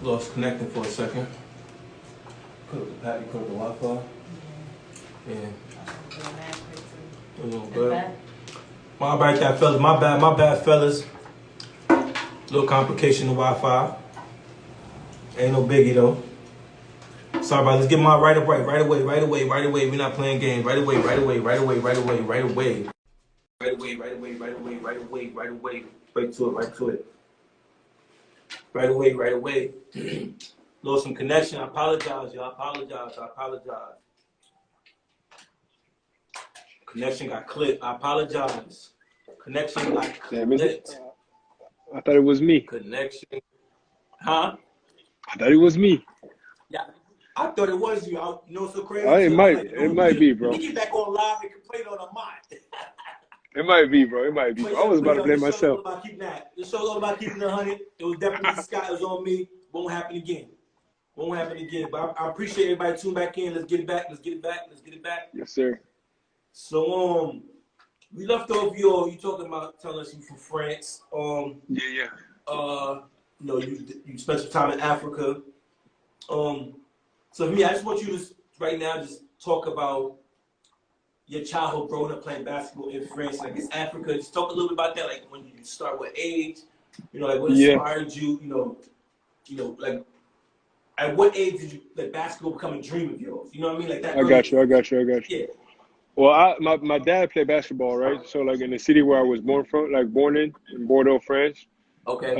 Lost connecting for a second. Put up the patty, put up the Wi-Fi. Yeah. A little good. My bad, that fellas. My bad, fellas. Little complication of Wi-Fi. Ain't no biggie though. Sorry about it. Let's get my right away. We're not playing games. Right away. Right away. Right away. Lost some connection. I apologize, y'all. I apologize. Connection got clipped. I apologize. Connection got clipped. I thought it was me. Connection. Huh? I thought it was me. Yeah. I thought it was you. You know what's so crazy? It might be, bro. You get back on live and complain on a mic. It might be, bro. I was about to blame myself. The show's all about keeping 100. It was definitely Scott. It was on me. Won't happen again. But I appreciate everybody tuning back in. Let's get it back. Yes, sir. So we left off you talking about telling us you from France. Yeah. You spent some time in Africa. So for me, I just want you to right now just talk about your childhood growing up playing basketball in France. Like it's Africa. Just talk a little bit about that. Like when you start, what age? Like what inspired you? Like at what age did you like basketball become a dream of yours? You know what I mean? Like that. I got you. Yeah. Well, my dad played basketball, right? So like in the city where I was born in Bordeaux, France. Okay.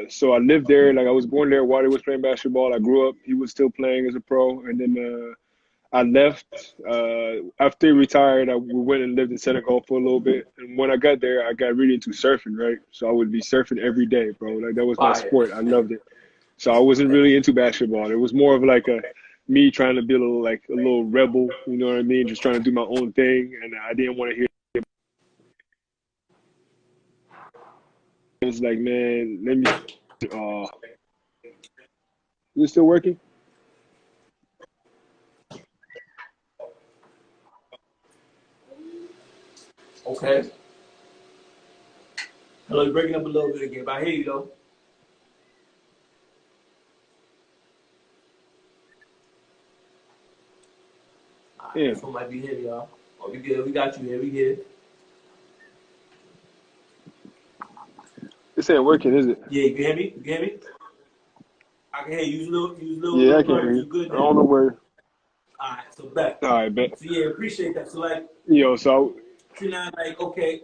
So I lived there. Like I was born there while he was playing basketball. I grew up. He was still playing as a pro, and then I left. After he retired, we went and lived in Senegal for a little bit. And when I got there, I got really into surfing, right? So I would be surfing every day, bro. Like that was my sport. I loved it. So I wasn't really into basketball. It was more of like me trying to be a little rebel. You know what I mean? Just trying to do my own thing, and I didn't want to hear. It was like, man, let me. Is it still working? Okay. Hello, you're breaking up a little bit again, but I hear you though. Yeah. This one might be here, y'all. Oh, we good. We got you here. We good. This ain't working, is it? Yeah, you can hear me? I can hear you. Use a little. Yeah, I can hear you. Good I don't know where. All right, so back. All right, bet. So yeah, appreciate that. So like, So now like okay,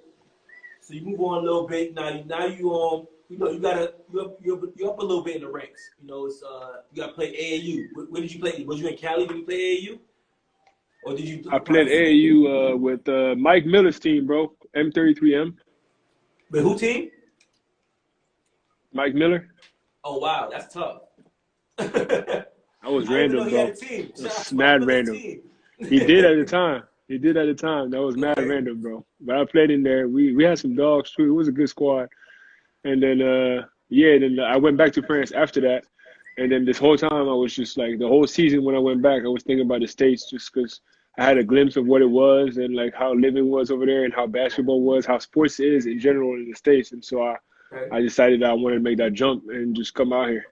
so you move on a little bit. Now you you're up a little bit in the ranks. It's you got to play AAU. Where did you play? Was you in Cali? Did you play AAU? Or did you? I played AAU with Mike Miller's team, bro. M33M. But who team? Mike Miller. Oh wow, that's tough. I was random, bro. He had a team. It's mad random. He did at the time. That was mad random, bro. But I played in there. We had some dogs too. It was a good squad. And then then I went back to France after that. And then this whole time I was just like the whole season when I went back, I was thinking about the States just because I had a glimpse of what it was and like how living was over there and how basketball was, how sports is in general in the States. And so I decided that I wanted to make that jump and just come out here.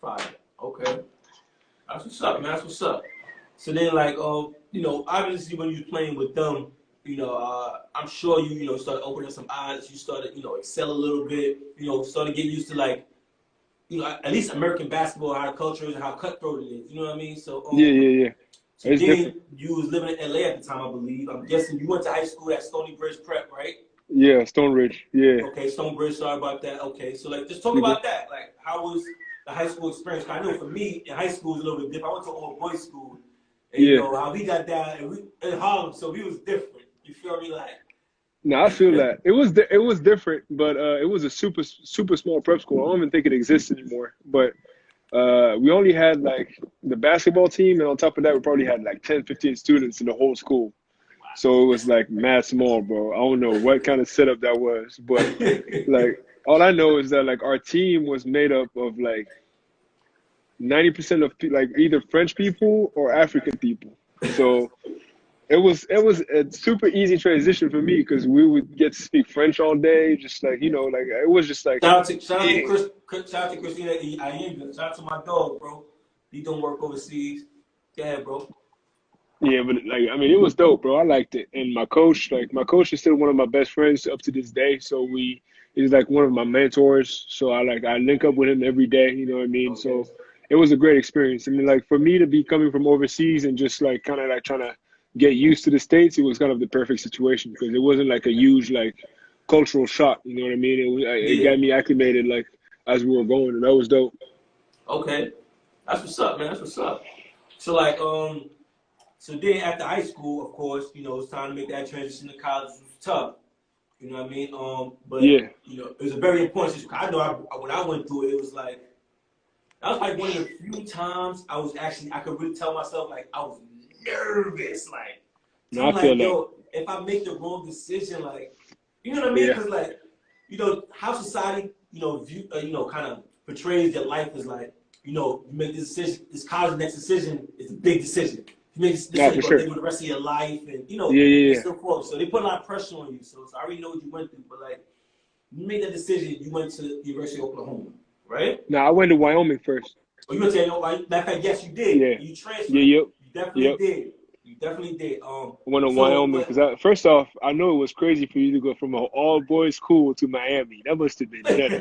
Fine. Okay. That's what's up, man. That's what's up. So then, like, obviously when you're playing with them, I'm sure you started opening some eyes. You started, excel a little bit. Started getting used to like, at least American basketball, how the culture is and how cutthroat it is. You know what I mean? So yeah. So then different. You was living in LA at the time, I believe. I'm guessing you went to high school at Stony Bridge Prep, right? Yeah, Stone Ridge. Yeah. Okay, Stone Bridge. Sorry about that. Okay, so like, just talk about that. Like, how was the high school experience? I know for me, in high school was a little bit different. I went to all boys school, and how we got down in Harlem, so we was different. You feel me? Like, no, I feel that it was different, but it was a super small prep school. I don't even think it exists anymore. But we only had like the basketball team, and on top of that, we probably had like 10, 15 students in the whole school. So it was like mad small, bro. I don't know what kind of setup that was, but like all I know is that like our team was made up of like 90% of like either French people or African people. So it was a super easy transition for me because we would get to speak French all day, just like like it was just like Shout out to yeah, Shout out to Christina. I am. Shout out to my dog, bro. He don't work overseas. Yeah, bro. yeah, but like I mean, it was dope, bro. I liked it, and my coach is still one of my best friends up to this day. So he's like one of my mentors. So I link up with him every day. You know what I mean? Okay. So it was a great experience. I mean, like for me to be coming from overseas and just like kind of like trying to get used to the States, it was kind of the perfect situation because it wasn't like a huge like cultural shock. You know what I mean? It Yeah. got me acclimated like as we were going, and that was dope. Okay. That's what's up, man. That's what's up. So like, so then after high school, of course, it's time to make that transition to college. It was tough. You know what I mean? But Yeah, it was a very important decision. I know when I went through it, it was like that was like one of the few times I could really tell myself like I was nervous, like no, I'm I feel like, that. yo, if I make the wrong decision, like you know what I mean? Yeah, Because like how society view, kind of portrays that life is like you make this decision, this college next decision is a big decision. You make this no, decision for you're gonna sure. live with the rest of your life, and Yeah, and yeah, yeah. so forth. So they put a lot of pressure on you. So I already know what you went through, but like you made that decision, you went to the University of Oklahoma, right? No, I went to Wyoming first. Oh, you went to matter of fact, yes, you did. Yeah, You yeah, transferred. yep, You definitely yep. did. You definitely did. I went to So Wyoming but because first off, I know it was crazy for you to go from an all boys school to Miami. That must have been nuts.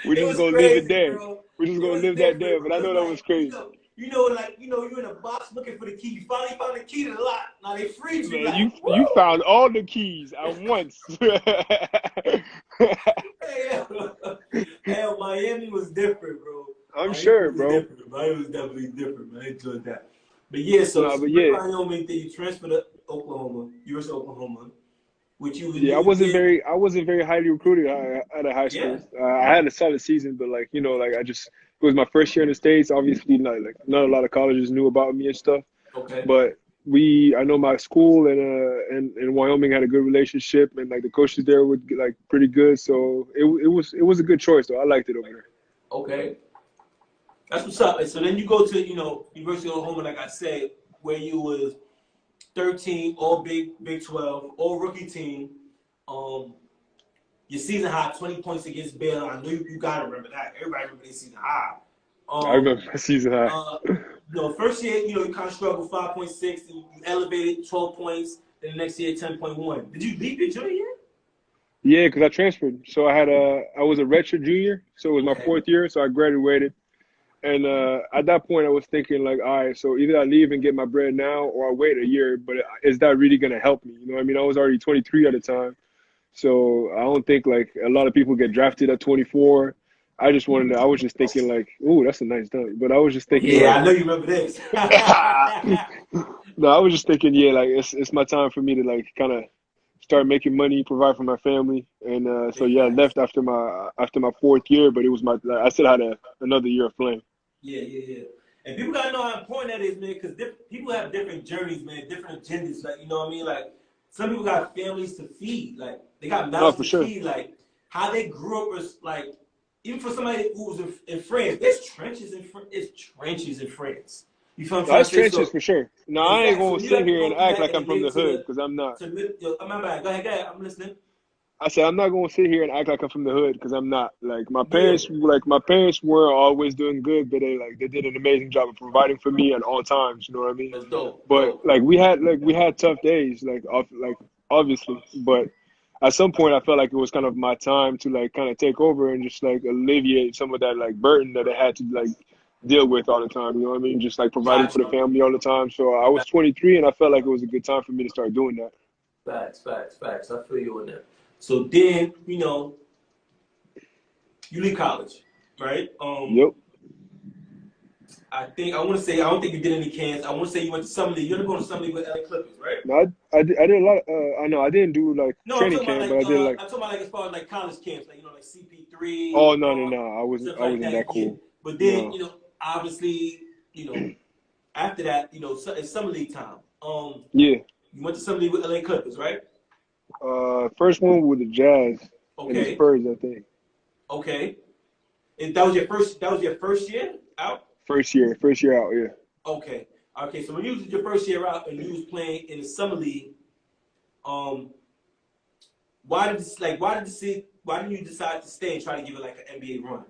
We're it just was gonna leave it crazy, there. bro. We're just It gonna was live that there. different, bro. But I Cause know that was like, crazy. you're in a box looking for the key. You finally found the key to the lock. Now they freed you, Man, like, you woo! found all the keys at once. Hey, hell, Miami was different, bro. I'm Miami sure, was bro. different. Miami was definitely different, man. I enjoyed that. But yeah, No, so but you went to yeah, Wyoming, then you transferred to Oklahoma, University of Oklahoma, which you yeah. knew again. I wasn't very highly recruited out of high Yeah. school. I had a solid season, but like like I just it was my first year in the States. Obviously, not a lot of colleges knew about me and stuff. Okay. But I know my school and Wyoming had a good relationship, and like the coaches there were like pretty good. So it was a good choice though. I liked it over there. Okay. That's what's up. And so then you go to, University of Oklahoma, like I said, where you was 13, all Big 12, all rookie team. Um, your season high, 20 points against Baylor. I know you gotta remember that. Everybody remember their season high. I Um, remember my season high. uh, first year, you kind of struggled 5.6, and you elevated 12 points. Then the next year, 10.1. Did you leave your junior year? Yeah, because I transferred. So I was a redshirt junior, so it was my Okay. fourth year. So I graduated, and at that point I was thinking like, all right, so either I leave and get my bread now, or I wait a year. But is that really gonna help me? You know what I mean? I was already 23 at the time. So I don't think like a lot of people get drafted at 24. I was just thinking like, ooh, that's a nice dunk. But I was just thinking Yeah, like, I know you remember this. no, I was just thinking, yeah, like it's my time for me to like kind of start making money, provide for my family. And so Big yeah, I facts. left after my fourth year, but it was I still had another year of playing. Yeah, yeah, yeah. And people gotta know how important that is, man, because people have different journeys, man, different agendas. Like, you know what I mean? Like, some people got families to feed, like they got No, mouths for to sure. feed. Like, how they grew up was like, even for somebody who was in France, there's trenches in France. You feel what I'm No, trying it's to say? trenches So, for sure. No, I ain't exactly. So gonna you sit have to here and go through act that like and I'm then from make the it to hood because I'm not. oh, my bad. Go ahead, go ahead. I'm listening. I said I'm not gonna sit here and act like I'm from the hood because I'm not. Yeah, Like my parents were always doing good, but they did an amazing job of providing for me at all times. You know what I mean? that's dope, But dope. we had tough days, obviously. But at some point, I felt like it was kind of my time to like kind of take over and just like alleviate some of that like burden that I had to like deal with all the time. You know what I mean? Just like providing for the Gotcha. family all the time. So I was 23, and I felt like it was a good time for me to start doing that. Facts. I feel you on that. So then, you leave college, right? Yep. I want to say I don't think you did any camps. I want to say you went to summer league. You ended up going to summer league with LA Clippers, right? No, I did a lot. I know I didn't do like No, training camp, but I did like. I'm talking about like as far as like college camps, like like CP3, Oh no! I stuff like wasn't that that. Yeah, cool. but then No. obviously after that it's summer league time. Yeah. You went to summer league with LA Clippers, right? First one with the Jazz and the Okay, Spurs, I think. okay. And that was your first. That was your first year out. First year out. Yeah. Okay. Okay, so when you was your first year out and you was playing in the summer league, why didn't you decide to stay and try to give it like an NBA run?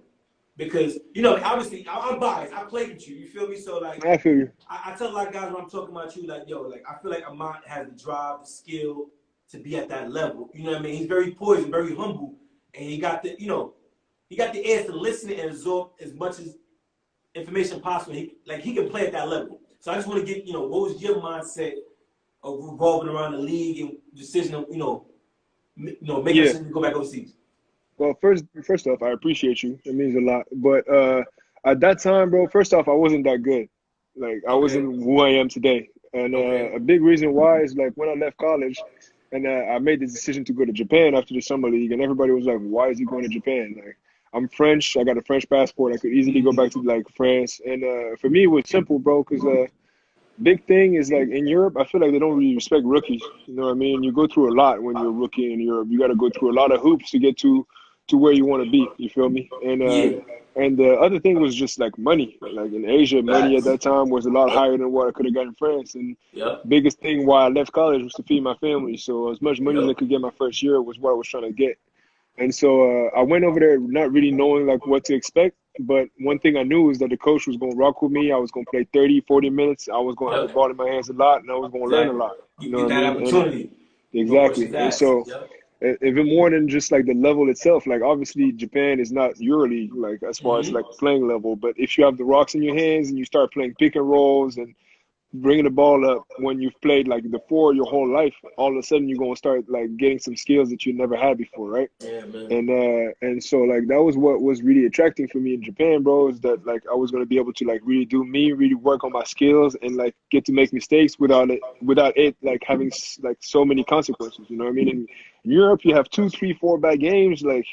Because obviously I'm biased. I played with you. You feel me? So like, I feel you. I tell a lot of guys when I'm talking about you, like, yo, like I feel like Amath has the drive, the skill to be at that level. You know what I mean? He's very poised, very humble, and he got the ears to listen and absorb as much as information possible. He can play at that level. So I just want to get, what was your mindset of revolving around the league and decision of, making a decision to go back overseas? Well, first off, I appreciate you. It means a lot. But at that time, bro, first off, I wasn't that good. Like I wasn't who I am today. And a big reason why is like when I left college and I made the decision to go to Japan after the summer league, and everybody was like, "Why is he going to Japan?" Like I'm French. I got a French passport. I could easily go back to like France. And for me, it was simple, bro, because big thing is like in Europe, I feel like they don't really respect rookies. You know what I mean? You go through a lot when you're a rookie in Europe. You got to go through a lot of hoops to get to where you want to be. You feel me? And the other thing was just like money. Like in Asia, money at that time was a lot higher than what I could have got in France. And biggest thing why I left college was to feed my family. So as much money as I could get my first year was what I was trying to get. And so I went over there not really knowing like what to expect. But one thing I knew is that the coach was going to rock with me. I was going to play 30, 40 minutes. I was going to have the ball in my hands a lot, and I was going to learn a lot. You know what I mean? Opportunity. Exactly. And so even more than just like the level itself, like obviously Japan is not EuroLeague, like as far as like playing level. But if you have the rocks in your hands and you start playing pick and rolls and bringing the ball up when you've played like the four your whole life, all of a sudden you're going to start like getting some skills that you never had before, right? Yeah, man. And so like that was what was really attracting for me in Japan, bro, is that like I was going to be able to like really do me, really work on my skills and like get to make mistakes without it like having like so many consequences, you know what I mean? In Europe you have 2, 3, 4 bad games, like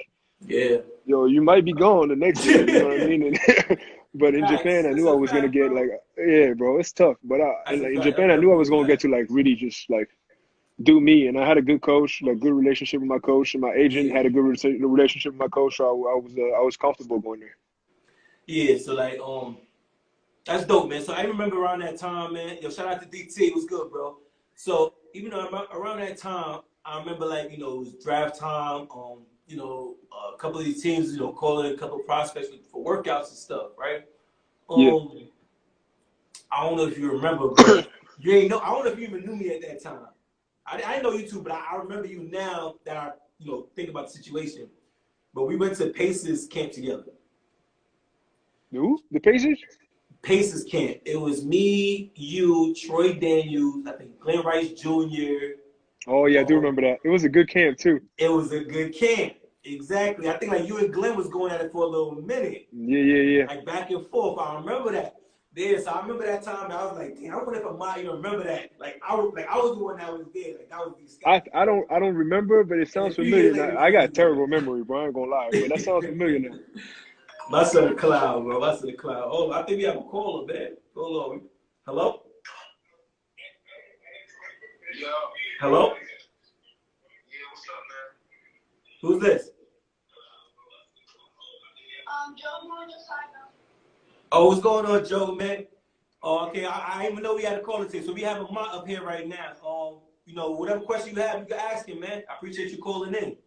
you might be gone the next day, you know what I mean? And but in Japan, I knew I was gonna get like, bro, it's tough. But in Japan, I knew I was gonna get to like really just like do me. And I had a good coach, like good relationship with my coach, and my agent had a good relationship with my coach. So I was comfortable going there. Yeah, so like that's dope, man. So I remember around that time, man. Yo, shout out to DT, it was good, bro. So even though around that time, I remember like it was draft time. A couple of these teams, calling a couple of prospects for workouts and stuff, right? I don't know if you remember, but you ain't know. I don't know if you even knew me at that time. I didn't know you too, but I remember you now that I think about the situation. But we went to Pacers camp together. Who? The Pacers? Pacers camp. It was me, you, Troy Daniels, I think Glenn Rice Jr. Oh yeah, I do remember that. It was a good camp too. It was a good camp. Exactly. I think like you and Glenn was going at it for a little minute. Yeah. Like back and forth. I remember that. Yeah, so I remember that time. And I was like, damn, I wonder if Amath remember that. Like I was the one that was there. Like that was these guys. I don't remember, but it sounds familiar. Now, I got a terrible memory, bro. I ain't gonna lie, but that sounds familiar now. My son, the cloud, bro. My son, the cloud. Oh, I think we have a caller, man. Hold on. Hello? Yo. Hello? Yeah, what's up, man? Who's this? Joe on the side now. Oh, what's going on, Joe, man? Oh, okay. I didn't even know we had a caller today, so we have a Amath up here right now. Whatever question you have, you can ask him, man. I appreciate you calling in.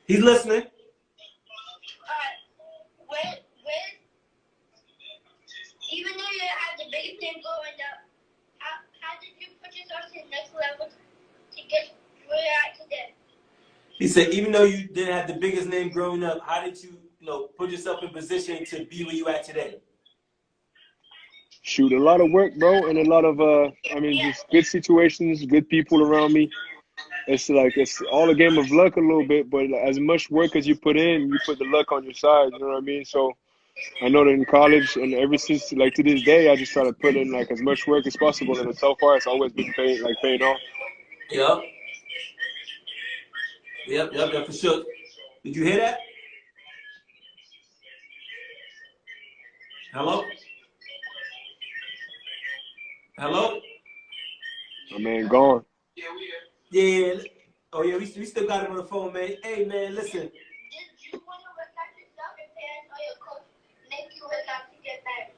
He's listening. Even though you had the biggest thing going up, how did you put yourself to the next level to get where you're at today? He said, even though you didn't have the biggest name growing up, how did you, put yourself in position to be where you at today? Shoot, a lot of work, bro, and a lot of just good situations, good people around me. It's all a game of luck a little bit, but as much work as you put in, you put the luck on your side. You know what I mean? So I know that in college and ever since like to this day, I just try to put in like as much work as possible, and so far it's always been paying off. Yep, for sure. Did you hear that? Hello? My man gone. Yeah, we here. Yeah. Oh, yeah, we still got him on the phone, man. Hey, man, listen. Did you want to work out yourself and parents or your work out to get better.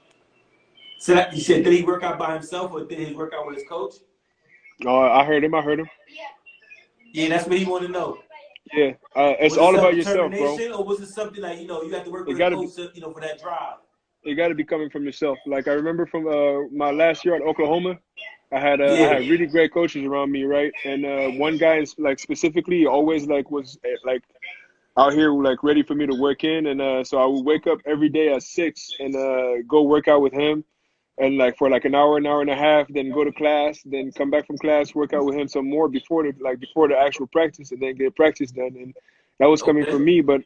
So that, you said, did he work out by himself or did he work out with his coach? Oh, I heard him. Yeah. Yeah, that's what he wanted to know. Yeah, it's Was it all about yourself, bro. self-determination, or was it something like, you have to work It with a gotta be. coach, for that drive? It got to be coming from yourself. Like I remember from my last year at Oklahoma, I had Yeah. really great coaches around me, right? And one guy is like specifically always like was like out here like ready for me to work in, and so I would wake up every day at 6 and go work out with him, and like for like an hour and a half, then go to class, then come back from class, work out with him some more before the actual practice, and then get practice done. And that was coming Okay. from me, but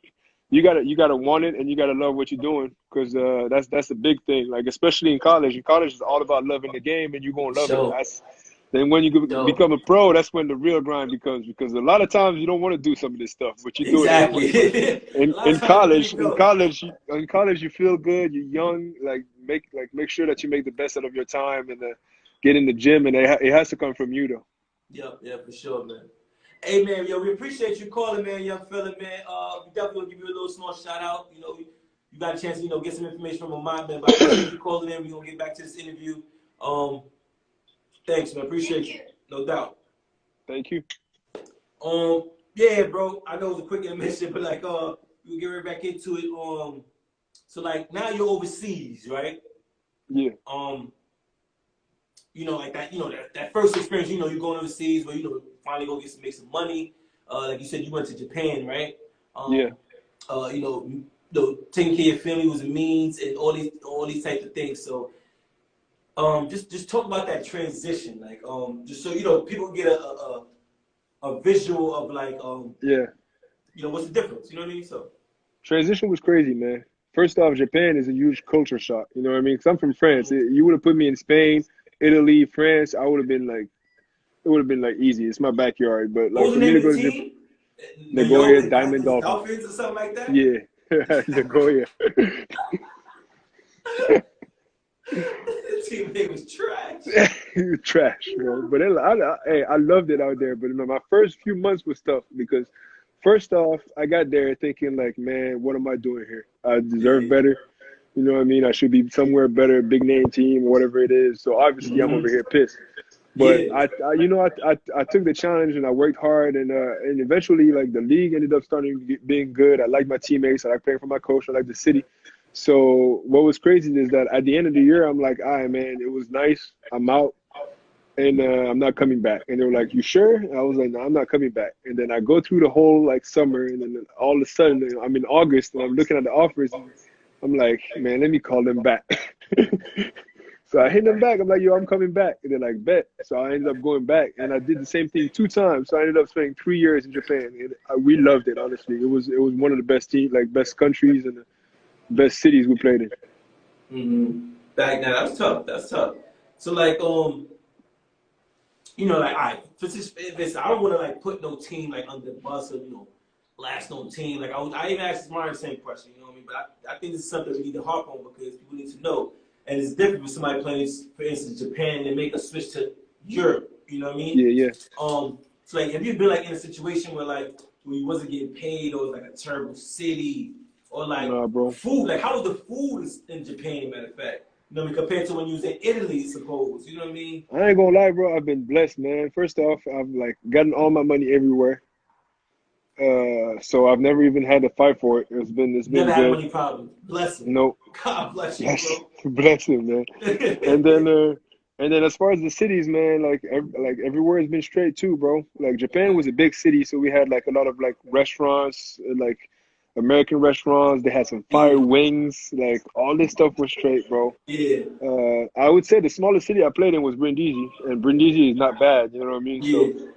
you gotta want it and you gotta love what you're doing, because that's a big thing. Like especially in college. In college, it's all about loving the game, and you're gonna love it. Then when you become a pro, that's when the real grind becomes, because a lot of times you don't want to do some of this stuff, but you do it anyway. Exactly. In college, you feel good. You're young. Like make sure that you make the best out of your time and get in the gym, and it has to come from you though. Yeah, for sure, man. Hey, man, yo, we appreciate you calling, man, young fella, man. We definitely gonna give you a little small shout out. You got a chance to, get some information from Amath, man. But I appreciate you calling in. We're gonna get back to this interview. Thanks, man. Appreciate you. No doubt. Thank you. Yeah, bro. I know it was a quick intermission, but like, we'll get right back into it. So like now you're overseas, right? Yeah. Like that, that first experience, you're going overseas where, finally go make some money. Like you said, you went to Japan, right? Yeah. Taking care of your family was a means, and all these types of things. So, just talk about that transition, like, just so people get a visual of like, yeah, what's the difference? You know what I mean? So, transition was crazy, man. First off, Japan is a huge culture shock. You know what I mean? Because I'm from France. You would have put me in Spain, Italy, France. I would have been like, it would have been like easy. It's my backyard. But like for me to go to Japan, Nagoya Diamond Dolphins or something like that. Yeah, Nagoya. The team name was trash. Trash, bro. But I loved it out there. But my first few months was tough because, first off, I got there thinking like, man, what am I doing here? I deserve better. You know what I mean? I should be somewhere better, big name team or whatever it is. So obviously, I'm over here pissed. But I took the challenge and I worked hard, and eventually like the league ended up starting being good. I liked my teammates. I liked playing for my coach. I liked the city. So what was crazy is that at the end of the year, I'm like, all right, man, it was nice. I'm out, and I'm not coming back. And they were like, you sure? And I was like, no, I'm not coming back. And then I go through the whole like summer, and then all of a sudden I'm in August, and I'm looking at the offers. And I'm like, man, let me call them back. So I hit them back. I'm like, yo, I'm coming back. And they're like, bet. So I ended up going back, and I did the same thing 2 times. So I ended up spending 3 years in Japan, and we loved it. Honestly, it was one of the best best countries and the best cities we played in. Mm-hmm. Back now, that's tough. That's tough. So like, like, all right, I don't want to like put no team like under the bus or last no team. Like I even asked Smart the same question. You know what I mean? But I think this is something we need to harp on because people need to know. And it's different with somebody playing, for instance, Japan, and they make a switch to Europe. You know what I mean? Yeah. So like, have you been like in a situation where like when you wasn't getting paid, or it was like a terrible city, or like food? Like, how was the food in Japan? Matter of fact, compared to when you was in Italy, suppose. You know what I mean? I ain't gonna lie, bro. I've been blessed, man. First off, I've like gotten all my money everywhere. So I've never even had to fight for it. It's been never good. Had money problems. Bless him. Nope. God bless you, bro. Bless him, man. And then as far as the cities, man, like everywhere has been straight too, bro. Like Japan was a big city, so we had like a lot of like restaurants, like American restaurants. They had some fire wings, like all this stuff was straight, bro. Yeah. I would say the smallest city I played in was Brindisi, and Brindisi is not bad. You know what I mean? Yeah. So.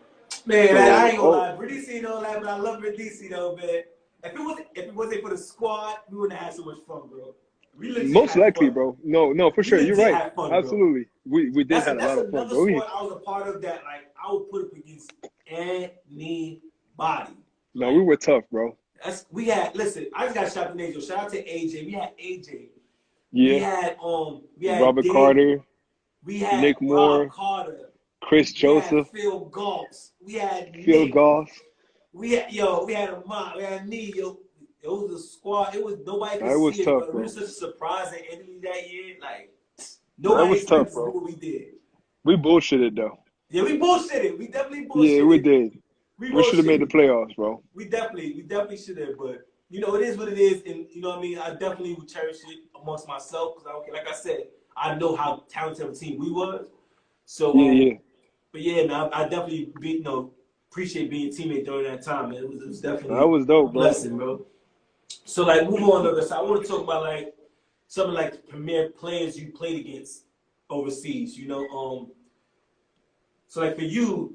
Man, I ain't gonna lie. Brindisi don't lie, but I love Brindisi though, man. If it wasn't for the squad, we wouldn't have had so much fun, bro. Most likely, bro. No, for sure. You're right. Fun, absolutely. We did have a lot of fun, bro. That's another sport I was a part of that, like, I would put up against anybody. No, we were tough, bro. Listen, I just got shout out to Nazo. Shout out to AJ. We had AJ. Yeah. We had Robert Dave. Carter. We had Nick Moore. Rob Carter. Chris Joseph. Phil Goss. We had Phil Goss. We had Amath. We had Nee. Yo, It was a squad. It was nobody could It was see it, tough, but we bro. were such a surprise in Italy that year. Like It nobody was tough, expected to do bro. what we did. We bullshitted though. Yeah, we bullshitted. We definitely Yeah, we bullshitted. did. We We should have made the bullshitted. playoffs, bro. We definitely should have. But you know, it is what it is, and you know what I mean. I definitely would cherish it amongst myself because, like I said, I know how talented of a team we was. So, Yeah. but yeah, man, I definitely appreciate being a teammate during that time. Man. It was definitely That was dope, a bro. blessing, bro. So, like, move on to this. I want to talk about like some of like the premier players you played against overseas. You know, so like for you.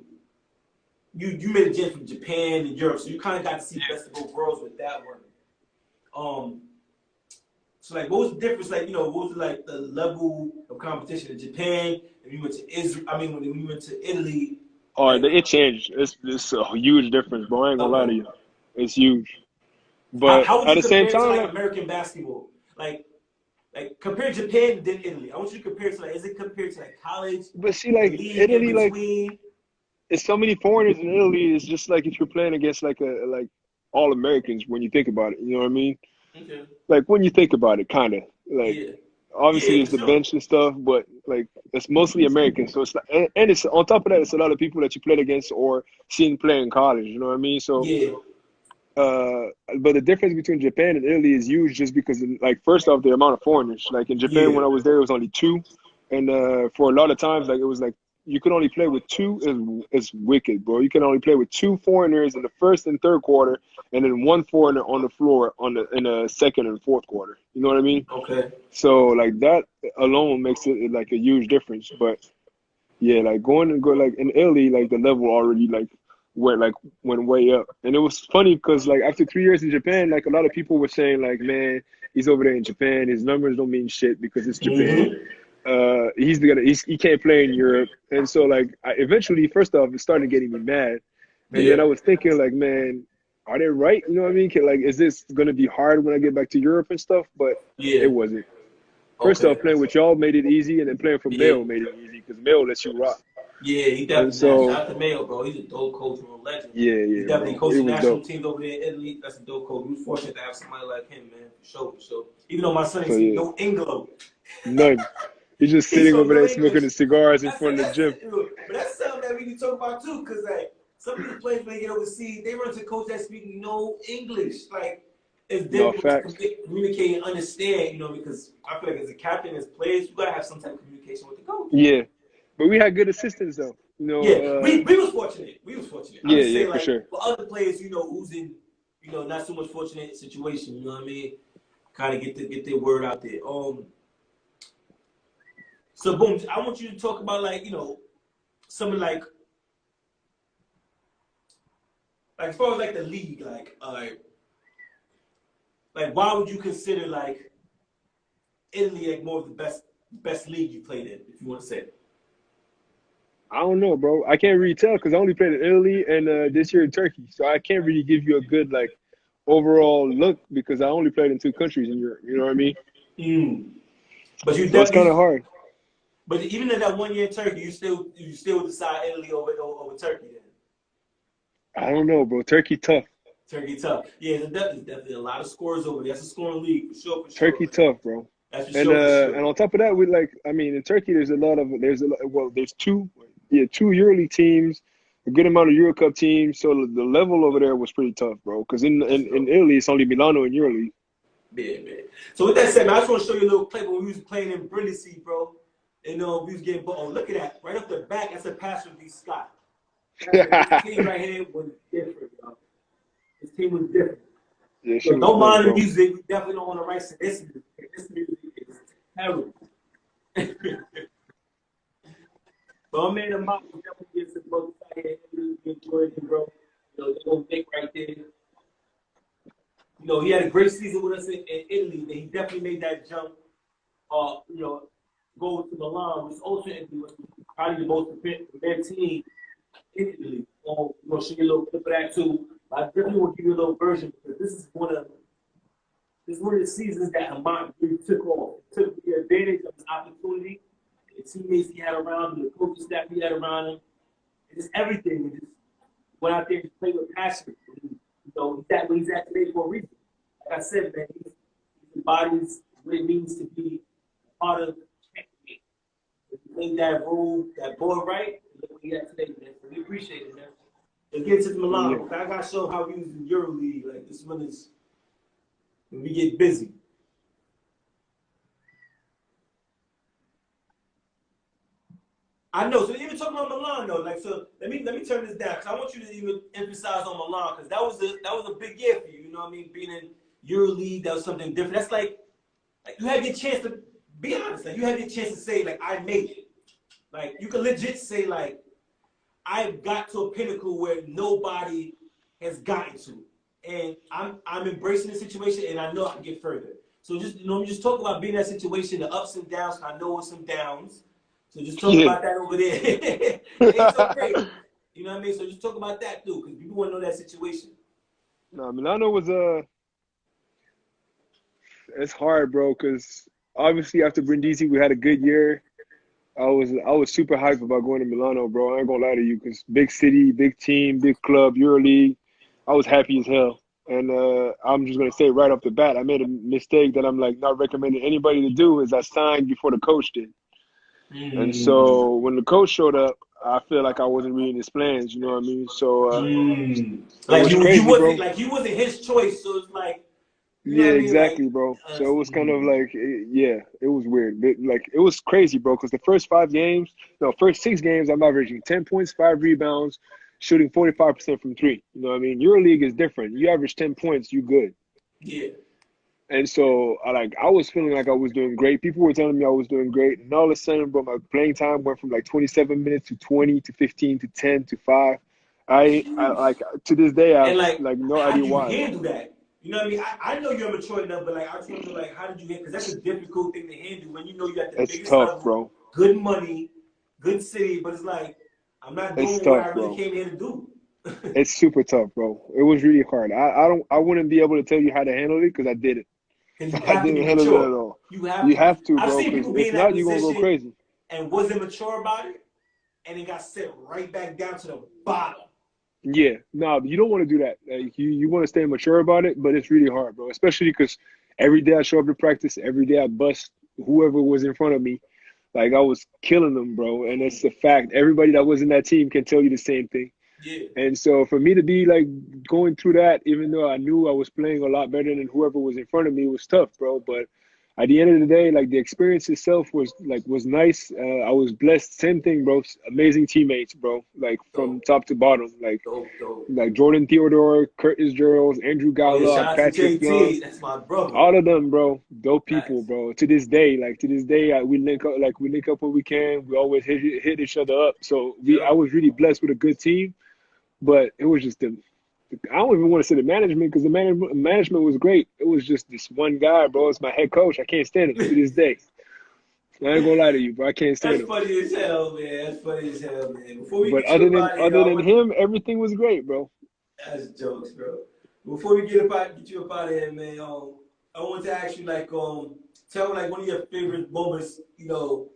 You made a jump from Japan and Europe, so you kind of got to see best of both worlds with that one. So like, what was the difference? Like, you know, what was like the level of competition in Japan? And you went to Israel. I mean, when you went to Italy. All right, Like, it changed. It's a huge difference, bro. I ain't gonna lie to okay. you. It's huge. But How would at you the same compare it to time, like like, American basketball? Like compare Japan and then Italy. I want you to compare it to like, is it compared to like college, but see, the like league in Italy, like between? it's so many foreigners in Italy. It's just like if you're playing against like all Americans when you think about it. You know what I mean? Okay. Like when you think about it, kind of like Yeah. obviously Yeah, there's for the sure. bench and stuff, but like it's mostly Americans. So it's like, and it's on top of that, it's a lot of people that you played against or seen play in college. You know what I mean? So. Yeah. Uh, but the difference between Japan and Italy is huge just because, like, first off, the amount of foreigners. Like in Japan, Yeah. when I was there, it was only two, and for a lot of times, like it was like you could only play with two. Is wicked, bro. You can only play with two foreigners in the first and third quarter, and then one foreigner on the floor in the second and fourth quarter. You know what I mean? Okay. So like that alone makes it like a huge difference. But yeah, like like in Italy, like the level already went way up, and it was funny because like after 3 years in Japan, like a lot of people were saying like, man, he's over there in Japan, his numbers don't mean shit because it's Japan. Mm-hmm. He can't play in Europe, and so like eventually, first off, it started getting me mad, and Yeah. then I was thinking like, man, are they right? You know what I mean? Like, is this gonna be hard when I get back to Europe and stuff? But it Yeah. wasn't. First Okay. off, playing with y'all made it easy, and then playing for Yeah. Mayo made it easy because Mayo lets you rock. Yeah, he And definitely that. so, Shout out to Mayo, bro. He's a dope coach and a legend. He's yeah, definitely bro, it coaching was national dope. teams over there in Italy. That's a dope coach. We're fortunate to have somebody like him, man. For sure, for sure. Even though my son ain't So speak yeah, no English. none. He's just He's sitting from over no there English. smoking his cigars in That's it. front of the That's gym. it. But that's something that we can talk about too, because like some of these players when they get overseas, they run to coach that speaking no English. Like it's No difficult facts. to communicate and understand, you know, because I feel like as a captain, as players, you gotta have some type of communication with the coach. Yeah, but we had good assistants though. You know, Yeah, we was fortunate. We was fortunate. I'm just yeah, saying, for like sure. for other players, you know, who's in, you know, not so much fortunate situation. You know what I mean? Kind of get their word out there. So boom, I want you to talk about like you know, some of like as far as like the league, like why would you consider like Italy like more of the best league you played in, if you want to say it? I don't know, bro. I can't really tell because I only played in Italy and this year in Turkey, so I can't really give you a good like overall look because I only played in two countries in Europe. You know what I mean? Mm. But you So it's kind of definitely. hard. But even in that 1 year in Turkey, you still decide Italy over Turkey then. I don't know, bro. Turkey tough. Turkey tough. Yeah, there's definitely a lot of scores over there. That's a scoring league for sure, for sure. Turkey tough, bro. That's for And sure, for uh, sure. and on top of that, we like I mean, in Turkey, there's two, yeah, two EuroLeague teams, a good amount of Euro Cup teams. So the level over there was pretty tough, bro. Because That's in dope. Italy, it's only Milano and EuroLeague. Yeah, man. So with that said, man, I just want to show you a little clip when we was playing in Brindisi, bro. And we was getting, oh, look at that. Right up the back, that's a pass from D. Scott. This team right here was different, yo. This team was different. Yeah, So shit was don't dope, mind the bro. music. We definitely don't want to write this music. This music is terrible. But my man Amath was definitely getting some brothers out here. Really enjoyed it, bro. You know, the little Vic right there. You know, he had a great season with us in Italy. Then he definitely made that jump. You know, go to Milan, which ultimately was probably the most prepared team in Italy. You know, show you a little clip of that too. But I definitely want to give you a little version because this is one of the seasons that Amath really took off. He took the advantage of his opportunity, the teammates he had around him, the coaching staff he had around him, and just everything. And just went out there and played with passion. And, you know, he's at where he's at today for a reason. I said, man, he embodies what it means to be part of. If you played that role, that boy right, look what he got today, man. So we appreciate it, man. Let's get to Milan. Yeah. I gotta show how we use in EuroLeague. Like this one is when we get busy. I know. So even talking about Milan though, like so let me turn this down because I want you to even emphasize on Milan because that was a big year for you. You know what I mean? Being in EuroLeague, that was something different. That's like you had your chance to be honest. Like you had your chance to say like I made it. Like you can legit say like I got to a pinnacle where nobody has gotten to, and I'm embracing the situation, and I know I can get further. So just just talk about being in that situation, the ups and downs. I know it's some downs. So just talk about that over there. It ain't so great. You know what I mean? So just talk about that too, because people want to know that situation. No, Milano was it's hard, bro, because obviously after Brindisi we had a good year. I was super hyped about going to Milano, bro. I ain't gonna lie to you, because big city, big team, big club, EuroLeague. I was happy as hell. And I'm just gonna say right off the bat, I made a mistake that I'm like not recommending anybody to do is I signed before the coach did. And so when the coach showed up, I feel like I wasn't reading his plans, you know what I mean? So like was you crazy, wasn't bro. like he wasn't his choice, so it's like you know Yeah, what I mean? exactly, Like, bro. So it was kind of like, yeah, it was weird. Like, it was crazy, bro, because the first 6 games, I'm averaging 10 points, 5 rebounds, shooting 45% from three. You know what I mean? EuroLeague is different. You average 10 points, you good. yeah. And so, I was feeling like I was doing great. People were telling me I was doing great. And all of a sudden, bro, my playing time went from like 27 minutes to 20 to 15 to 10 to 5. I like, to this day, I have And like, like no how idea do you why, bro. handle that? You know what I mean? I know you're mature enough, but like I just want to know, like, how did you handle? Because that's a difficult thing to handle when you know you're at the It's biggest tough, level, bro. good money, good city, but it's like I'm not It's doing what I tough, really bro. came here to do. It's super tough, bro. It was really hard. I wouldn't be able to tell you how to handle it because I did it. Because you I have to be didn't handle it mature. at all. You have You to be. have to, I've bro, seen because people be if in that not, you're gonna go position crazy. and wasn't mature about it, and it got sent right back down to the bottom. Yeah, no, you don't want to do that. Like, you want to stay mature about it, but it's really hard, bro. Especially because every day I show up to practice, every day I bust whoever was in front of me. Like I was killing them, bro. And it's a fact. Everybody that was in that team can tell you the same thing. Yeah. And so for me to be like going through that, even though I knew I was playing a lot better than whoever was in front of me, was tough, bro. But at the end of the day, like the experience itself was nice. I was blessed. Same thing, bro. Amazing teammates, bro. Like from Dope. top to bottom. Dope. Like Jordan Theodore, Curtis Gerald, Andrew Oh yeah, Gallagher, shout out to Patrick Young. JT. That's my brother. All of them, bro, dope people, Nice. bro. To this day, we link up, we link up when we can. We always hit each other up. So I Yep. was really blessed with a good team. But it was just I don't even want to say the management because the management was great. It was just this one guy, bro. It's my head coach. I can't stand him to this day. I ain't gonna lie to you, bro. I can't stand That's him. funny as hell, man. That's funny as hell, man. Before we But get you up out of here, other though, than him, everything was great, bro. that's jokes, bro. Before we get you up out of here, man, I want to ask you, like, tell me, like, one of your favorite moments, you know,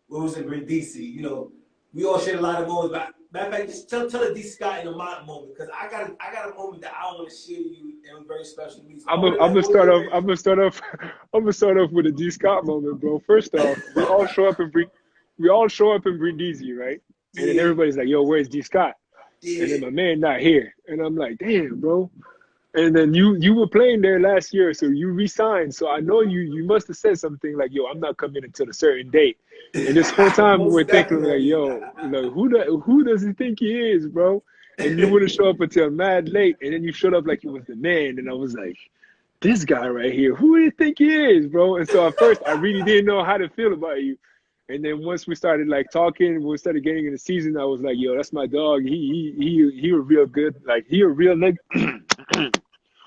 when it was in Brindisi. You know, we all shared a lot of moments, but matter of fact, just tell a D Scott in a moment, because I got a moment that I want to share to you and it was very special to me. So I want to, I'm like, gonna what was start your off. favorite? I'm gonna start off. I'm gonna start off with a D Scott moment, bro. First off, we all show up in Brindisi, right? And then Yeah, everybody's like, "Yo, where's D Scott?" And yeah. then my man not here, and I'm like, "Damn, bro." And then you were playing there last year, so you re-signed. So I know you must have said something like, "Yo, I'm not coming until a certain date." And this whole time we're Most thinking like, definitely. "Yo, like who does he think he is, bro?" And you wouldn't show up until mad late, and then you showed up like you was the man. And I was like, "This guy right here, who do you think he is, bro?" And so at first I really didn't know how to feel about you. And then once we started like talking, we started getting in the season, I was like, "Yo, that's my dog. He was real good. Like he a real nigga."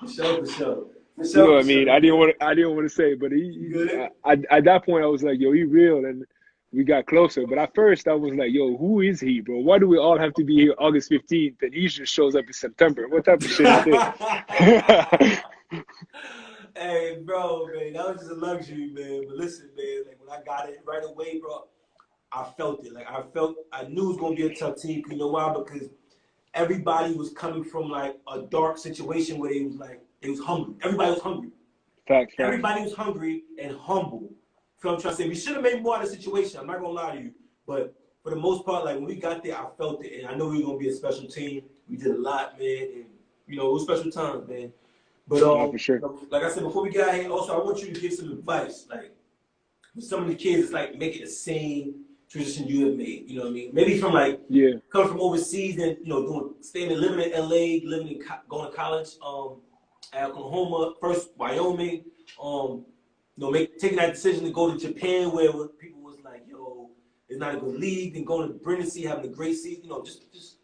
For sure, for sure. For You know sure, what I for mean? sure. You good? I didn't want to say, but You good? at that point, I was like, yo, he real, and we got closer. But at first, I was like, yo, who is he, bro? Why do we all have to be here August 15th, and he just shows up in September? What type of shit is this? Hey, bro, man, that was just a luxury, man. But listen, man, like when I got it right away, bro, I felt it. Like I knew it was gonna be a tough team. You know why? Because everybody was coming from like a dark situation where they was hungry. Everybody was hungry. Fact. Everybody was hungry and humble. You know what I'm trying to say? We should have made more out of the situation. I'm not gonna lie to you, but for the most part, like when we got there, I felt it, and I know we were gonna be a special team. We did a lot, man, and you know it was special times, man. But For sure. like I said before we get out here, also I want you to give some advice, like with some of the kids, it's like making the same transition you have made. You know what I mean? Maybe from like coming from overseas and staying and living in LA, going to college, at Oklahoma, first Wyoming, taking that decision to go to Japan where people was like, yo, it's not a good league, then going to Brindisi, having a great season, just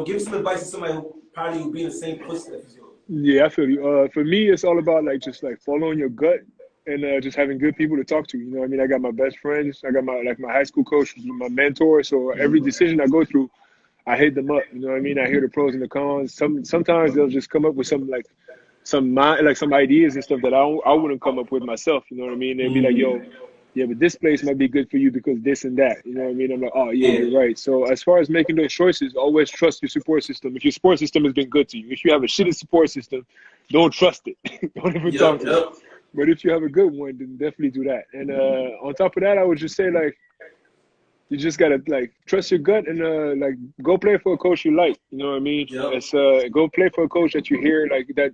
give some advice to somebody who probably would be in the same footsteps as yours. Yeah, I feel you. For me, it's all about like just like following your gut and just having good people to talk to. You know what I mean? I got my best friends. I got my high school coach, who's my mentor. So every decision I go through, I hit them up. You know what I mean? I hear the pros and the cons. Sometimes they'll just come up with some ideas and stuff that I wouldn't come up with myself. You know what I mean? They'd be like, yo, yeah, but this place might be good for you because this and that. You know what I mean? I'm like, oh, yeah, you're right. So as far as making those choices, always trust your support system. If your support system has been good to you, if you have a shitty support system, don't trust it. Don't even talk to it. But if you have a good one, then definitely do that. And on top of that, I would just say, like, you just got to, like, trust your gut and, like, go play for a coach you like. You know what I mean? It's, go play for a coach that you hear, like, that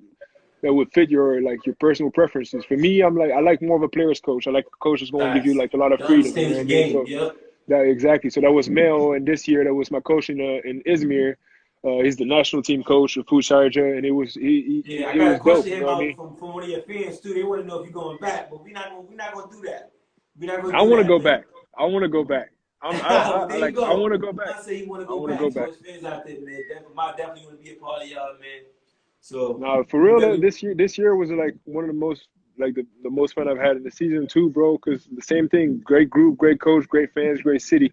would fit your personal preferences. For me, I like more of a player's coach. I like a coach that's going to give you like a lot of freedom. You know what I mean? So, exactly. So that was Mel, and this year that was my coach in Izmir. He's the national team coach of Fusharja, and it was I got a question here about from one of your fans too. They want to know if you're going back, but we're not going to do that. I want to go back. I want to go back. I want to go back. I say you want to go back. Those fans out there, man. Definitely want to be a part of y'all, man. So no, for real, this year was like one of the most the most fun I've had in the season too, bro. Because the same thing, great group, great coach, great fans, great city.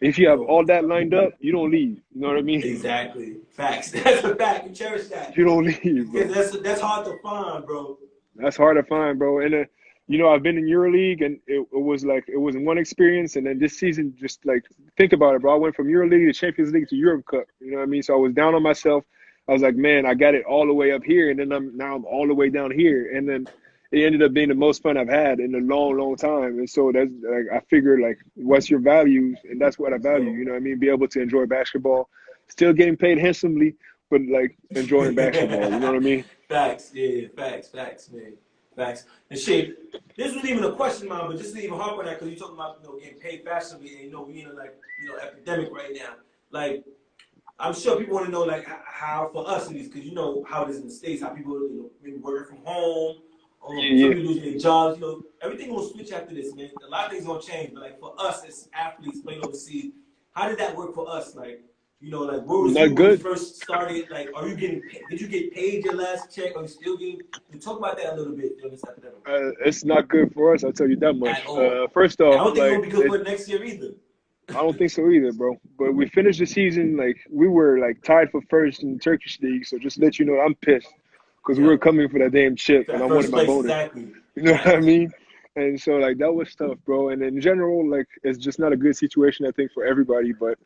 If you have all that lined up, you don't leave. You know what I mean? Exactly. Facts. That's a fact. You cherish that. You don't leave, bro. That's hard to find, bro. That's hard to find, bro. And I've been in EuroLeague, and it was one experience, and then this season, just like think about it, bro. I went from EuroLeague to Champions League to Europe Cup. You know what I mean? So I was down on myself. I was like, man, I got it all the way up here, and then I'm all the way down here, and then it ended up being the most fun I've had in a long, long time. And so that's like I figured, like, what's your values, and that's what I value. You know what I mean? Be able to enjoy basketball, still getting paid handsomely, but like enjoying basketball. You know what I mean? Facts, yeah, facts, man, facts. And shit, this wasn't even a question, man, but just to even harp on that because you're talking about getting paid fashionably, and we in a epidemic right now, like. I'm sure people want to know, like, how for us, at least, because you know how it is in the States, how people, maybe working from home, some people losing their jobs, everything will switch after this, man. A lot of things going to change, but, like, for us as athletes playing overseas, how did that work for us? Like, like, where was you when you first started? Like, are you getting paid? Did you get paid your last check? Are you still getting, talk about that a little bit during this epidemic. It's not good for us, I'll tell you that much. First off, I don't think it's going to be good for next year either. I don't think so either, bro. But we finished the season, like, we were, like, tied for first in the Turkish league. So just to let you know, I'm pissed because we were coming for that damn chip, and I wanted my bonus. Exactly. You know what I mean? And so, like, that was tough, bro. And in general, like, it's just not a good situation, I think, for everybody. But,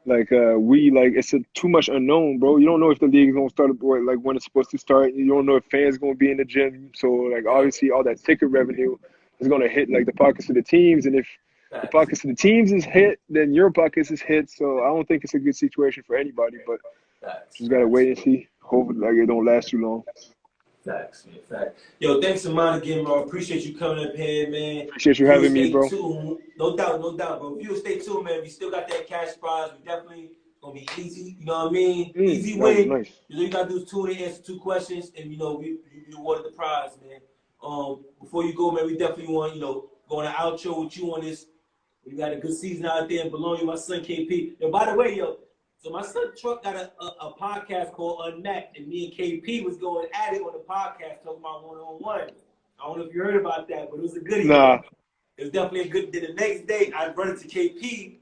like, it's too much unknown, bro. You don't know if the league is going to start, like, when it's supposed to start. You don't know if fans going to be in the gym. So, like, obviously, all that ticket revenue is going to hit, like, the pockets of the teams. And if the pockets of the teams is hit, then your pockets is hit. So I don't think it's a good situation for anybody, but just gotta wait and see. Hopefully, like, it don't last too long. Facts, man. Facts. Yo, thanks a lot again, bro. Appreciate you coming up here, man. Appreciate you having me, bro. No doubt, bro. If you stay tuned, man, we still got that cash prize. We definitely gonna be easy. You know what I mean? Easy win. Nice. All you gotta do is tune in, answer 2 questions, and we awarded the prize, man. Before you go, man, we definitely want go on an outro with you on this. We got a good season out there in Bologna. My son KP. And by the way, so my son Truck got a podcast called Unmapped, and me and KP was going at it on the podcast talking about one-on-one. I don't know if you heard about that, but it was a goodie. Nah. It was definitely a good. Then the next day, I run into KP,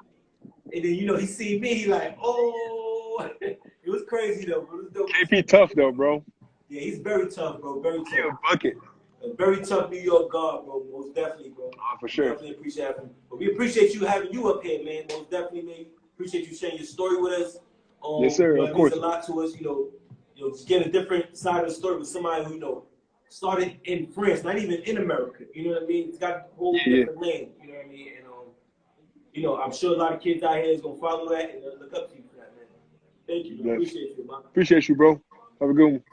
and then he see me, he like, oh, it was crazy though. But it was dope. KP tough though, bro. Yeah, he's very tough, bro. Very tough. Yeah, bucket. A very tough New York guard, bro. Most definitely, bro. For sure. Definitely appreciate him. But we appreciate you having you up here, man. Most definitely, man. Appreciate you sharing your story with us. Yes, sir. Of course. It means a lot to us, just getting a different side of the story with somebody who, started in France, not even in America. You know what I mean? It's got a whole different lane. You know what I mean? And you know, I'm sure a lot of kids out here is gonna follow that and look up to you for that, man. Thank you, man. Appreciate you, man. Appreciate you, bro. Have a good one.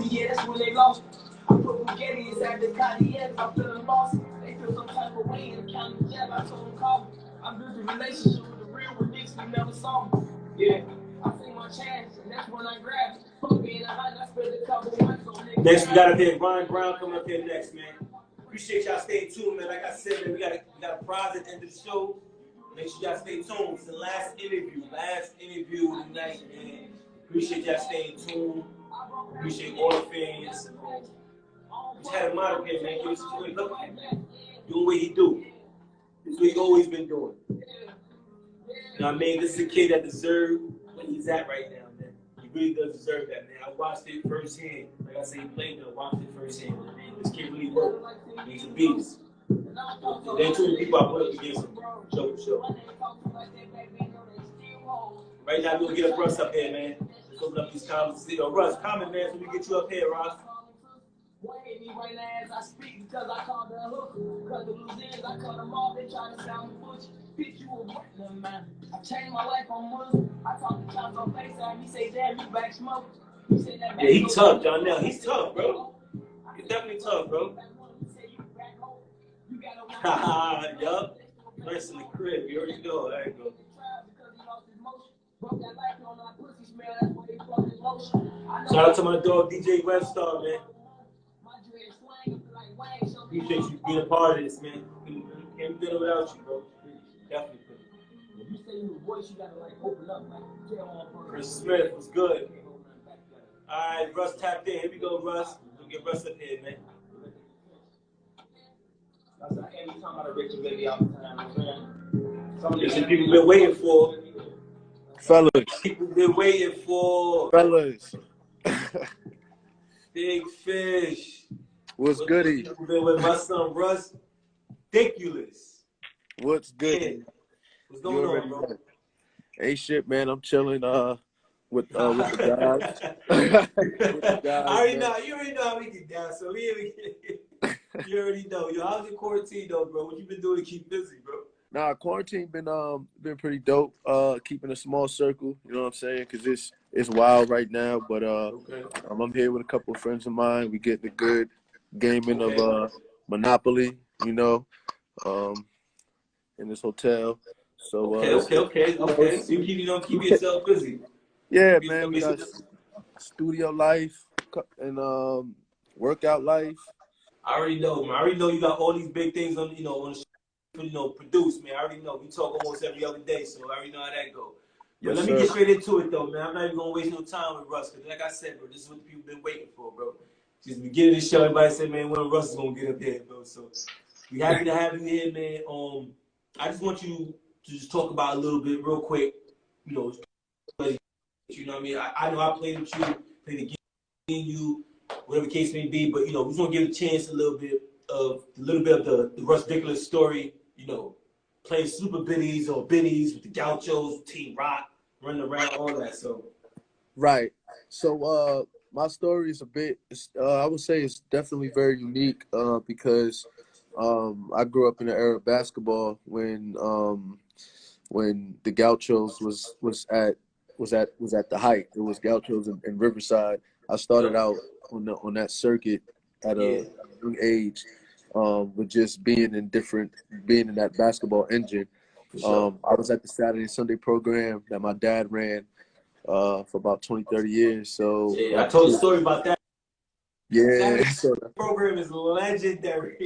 Yeah, that's when they lost. I put Bugatti inside the Cadillac. I'm feeling lost. They feel some type of way in the county jail. I told them call me. I built a relationship with the real one niggas who never saw me. Yeah, I see my chance, and that's when I grabbed it. Fuck me in the hunt, I spent a couple months on niggas. Next, we got up here Ryan Brown coming up here next, man. Appreciate y'all staying tuned, man. Like I said, man, we got a prize at the end of the show. Make sure y'all stay tuned. It's the last interview tonight, man. Appreciate y'all staying tuned. Appreciate all the fans. Just had him out of here, man. Give us a look at him. Doing what he do. This is what he always been doing. You know what I mean? This is a kid that deserves what he's at right now, man. He really does deserve that, man. I watched it firsthand. Like I said, he played there. I watched it firsthand, man. This kid really worked. He's a beast. There ain't too many people I put up against him. Show for sure. Right now, we're going to get up Russ up here, man. Let's open up these comments. Russ, comment, man, so we get you up here, Ross. Right now as I speak because I called the hooker. Because the Louisians, I cut them off. They try to sound me butch. Bitch, you a black man. I changed my life on Muslim. I talked to John on FaceTime. He say, damn, you back smoke. He said that. Yeah, he tough, Donnell. He's tough, bro. He's definitely tough, bro. Haha, yup. Nice in the crib. You already know. There you go. Shout out to my dog, DJ WEBSTAR, man. Appreciate you being a part of this, man. Can't do it without you, bro. Definitely couldn't. You say your voice, you gotta like open up, like Chris Smith was good. Alright, Russ tapped in. Here we go, Russ. We'll get Russ up here, man. Anytime I Rachel baby all the time, man. Some people been waiting for. Fellas. People been waiting for. Fellas. Big Fish. What's goody? Been with my son Russ. Ridiculous. What's goody? What's going on, bro? Hey, shit, man. I'm chilling with the guys. With the guys, I already know. You already know how we get down. So you already know. Yo, how's your quarantine though, bro? What you been doing to keep busy, bro? Nah, quarantine been pretty dope. Keeping a small circle. You know what I'm saying? Cause it's wild right now. But okay. I'm here with a couple of friends of mine. We getting a good gaming of Monopoly. You know, in this hotel. So okay. So you keep yourself busy. Yeah, man. We got studio life and workout life. I already know, man. I already know you got all these big things on, on the show, produce, man. I already know. We talk almost every other day, so I already know how that goes. But let me get straight into it, though, man. I'm not even going to waste no time with Russ, because like I said, bro, this is what the people been waiting for, bro. Since the beginning of the show, everybody said, man, when Russ is going to get up here, bro. So we happy to have you here, man. I just want you to just talk about a little bit real quick, you know what I mean? I know I played with you, played against you, whatever the case may be, but, we just want to give a chance a little bit of the Russ Ridiculous story, playing super biddies or biddies with the Gauchos, Team Rock, running around, all that. So, right. So, my story is I would say it's definitely very unique because I grew up in the era of basketball when the Gauchos was at the height. It was Gauchos in Riverside. I started out on that circuit at a young age. With just being in that basketball engine. I was at the Saturday and Sunday program that my dad ran for about 20, 30 years. So yeah, I told the story about that. Yeah. Saturday program is legendary.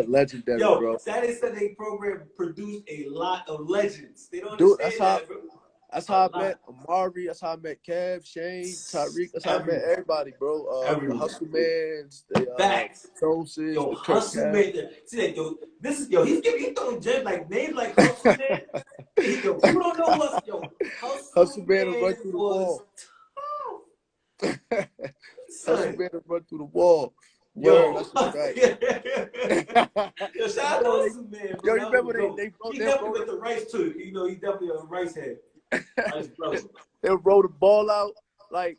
Legendary, Yo, bro. Saturday Sunday program produced a lot of legends. They don't understand bro. That's how I met Amari. That's how I met Kev, Shane, Tyreek. That's how I met everybody, bro. The Hustle Mans, the Tosis, yo, the Hustle Man. See that, yo. He's throwing gems like names like Hustle Man. Yo, you don't know what's Hustle Man will run through the wall. Hustle Man will run through the wall. Yo, that's right. Yo, shout out to Hustle Man, bro. Yo, you remember they he definitely with the rice too. He's definitely a rice head. They roll the ball out like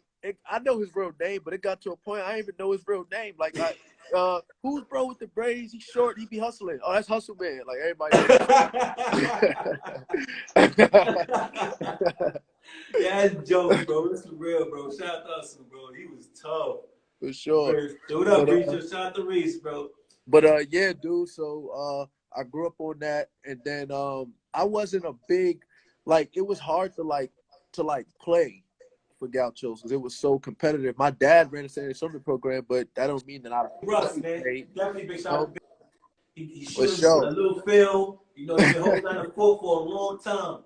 I know his real name, but it got to a point I didn't even know his real name. Like, who's bro with the braids? He's short. He be hustling. Oh, that's Hustle Man. Like everybody knows. Yeah, that's jokes, bro. This is real, bro. Shout out to Hustle, bro. He was tough. For sure. What up, Reese? Shout out to Reese, bro. But yeah, dude. So I grew up on that, and then I wasn't a big like. It was hard to play for Gauchos because it was so competitive. My dad ran a Saturday summer program, but that don't mean that I Russ, man. Definitely big shout out to he shoots sure. a little Phil. You know, he's been holding down the fort for a long time.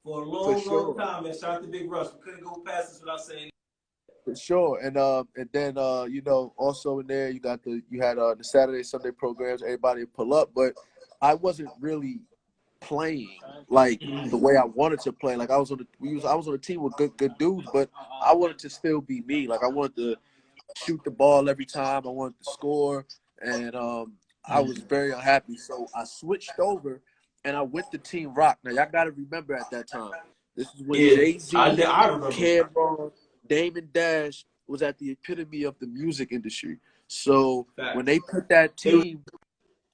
For a long, sure. long time, man. Shout out to Big Russ. We couldn't go past this without saying For sure. And then you know, also in there you had the Saturday, Sunday programs, everybody would pull up, but I wasn't really playing like the way I wanted to play. Like I was on a team with good dudes, but I wanted to still be me. Like I wanted to shoot the ball every time, I wanted to score, and I was very unhappy. So I switched over and I went to Team Rock. Now y'all gotta remember at that time. This is when Jay-Z, I remember. Cameron, Damon Dash was at the epitome of the music industry. So when they put that team,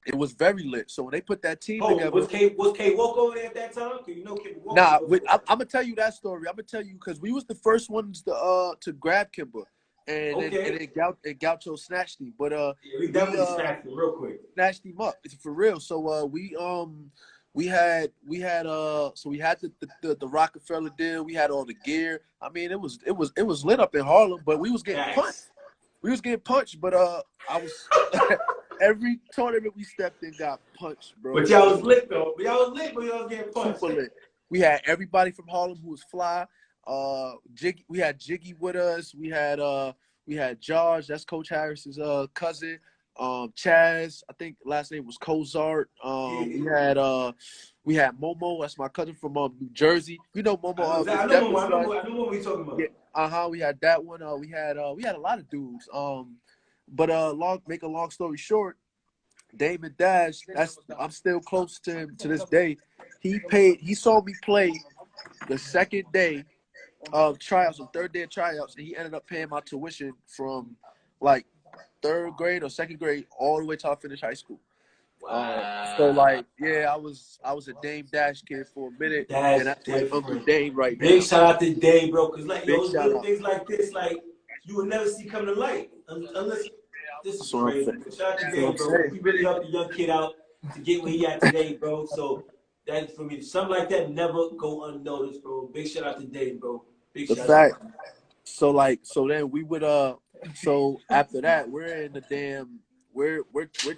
it was very lit. So when they put that team together, was K Walk over there at that time? Cause you know K Walk. Nah, I'm gonna tell you that story. I'm gonna tell you because we was the first ones to grab Kimba, and Gaucho snatched him. But we definitely snatched him real quick. Snatched him up. It's for real. So we had the Rockefeller deal. We had all the gear. I mean, it was lit up in Harlem, but we was getting punched. We was getting punched, but I was every tournament we stepped in got punched, bro. But y'all was lit though. Y'all was lit, but y'all was getting punched. Super lit. We had everybody from Harlem who was fly. Jiggy, we had Jiggy with us. We had Josh, that's Coach Harris's cousin. Chaz, I think last name was Cozart. We had Momo, that's my cousin from New Jersey. You know Momo. I know what we talking about. Yeah, we had that one. We had a lot of dudes. Make a long story short, Damon Dash, I'm still close to him to this day. He saw me play the second day of tryouts, and third day of tryouts, and he ended up paying my tuition from like third grade or second grade all the way till I finished high school. Wow. So like, yeah, I was a Dame Dash kid for a minute, and that's like Uncle Dame right now. Big shout out to Dame, bro, because like little things like this, like you would never see come to light unless this is crazy. Shout out to Dame, bro. He really helped the young kid out to get where he at today, bro. So that's for me. Something like that never go unnoticed, bro. Big shout out to Dame, bro. Big shout out. So then we would so after that we're in the damn we're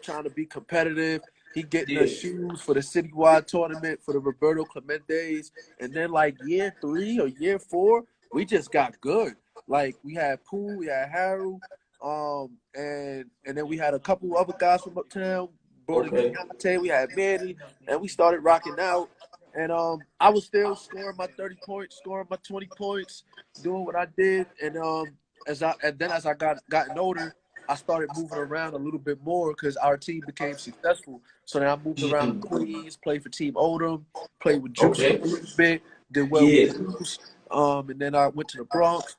trying to be competitive. He getting us shoes for the citywide tournament for the Roberto Clementes, and then like year 3 or year 4 we just got good. Like we had Pooh, we had Harold, and then we had a couple other guys from uptown. We had Manny, and we started rocking out. And I was still scoring my 30 points, scoring my 20 points, doing what I did. And as I gotten older, I started moving around a little bit more because our team became successful. So then I moved around Queens, played for Team Oldham, played with Juice a little bit, did well with Juice. And then I went to the Bronx,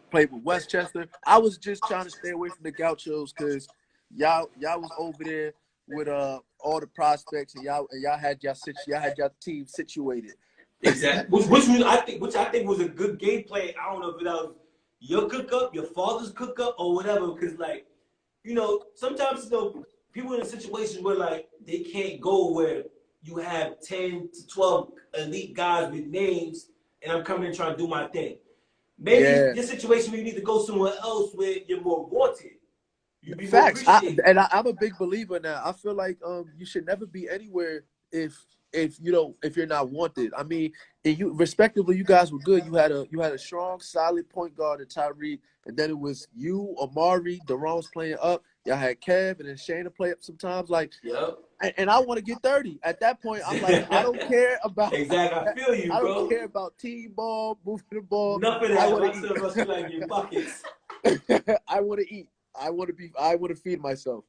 played with Westchester. I was just trying to stay away from the Gauchos because y'all was over there with all the prospects, and y'all had your team situated. Exactly. Which I think was a good game plan. I don't know if that was your cook up, your father's cook up, or whatever. Because like, you know, sometimes people in a situation where like they can't go where you have 10 to 12 elite guys with names, and I'm coming and trying to do my thing. Maybe your situation where you need to go somewhere else where you're more wanted. Facts. I'm a big believer now. I feel like you should never be anywhere if you're not wanted. I mean, and you respectively, you guys were good. You had a strong, solid point guard in Tyreek, and then it was you, Amari, Deron was playing up. Y'all had Kev and then Shayna play up sometimes. Like, and I want to get 30. At that point, I'm like, I don't care about exactly. I feel you, bro. I don't care about team ball, moving the ball. Nothing that. I want to eat. Like your buckets. I want to eat. I want to feed myself.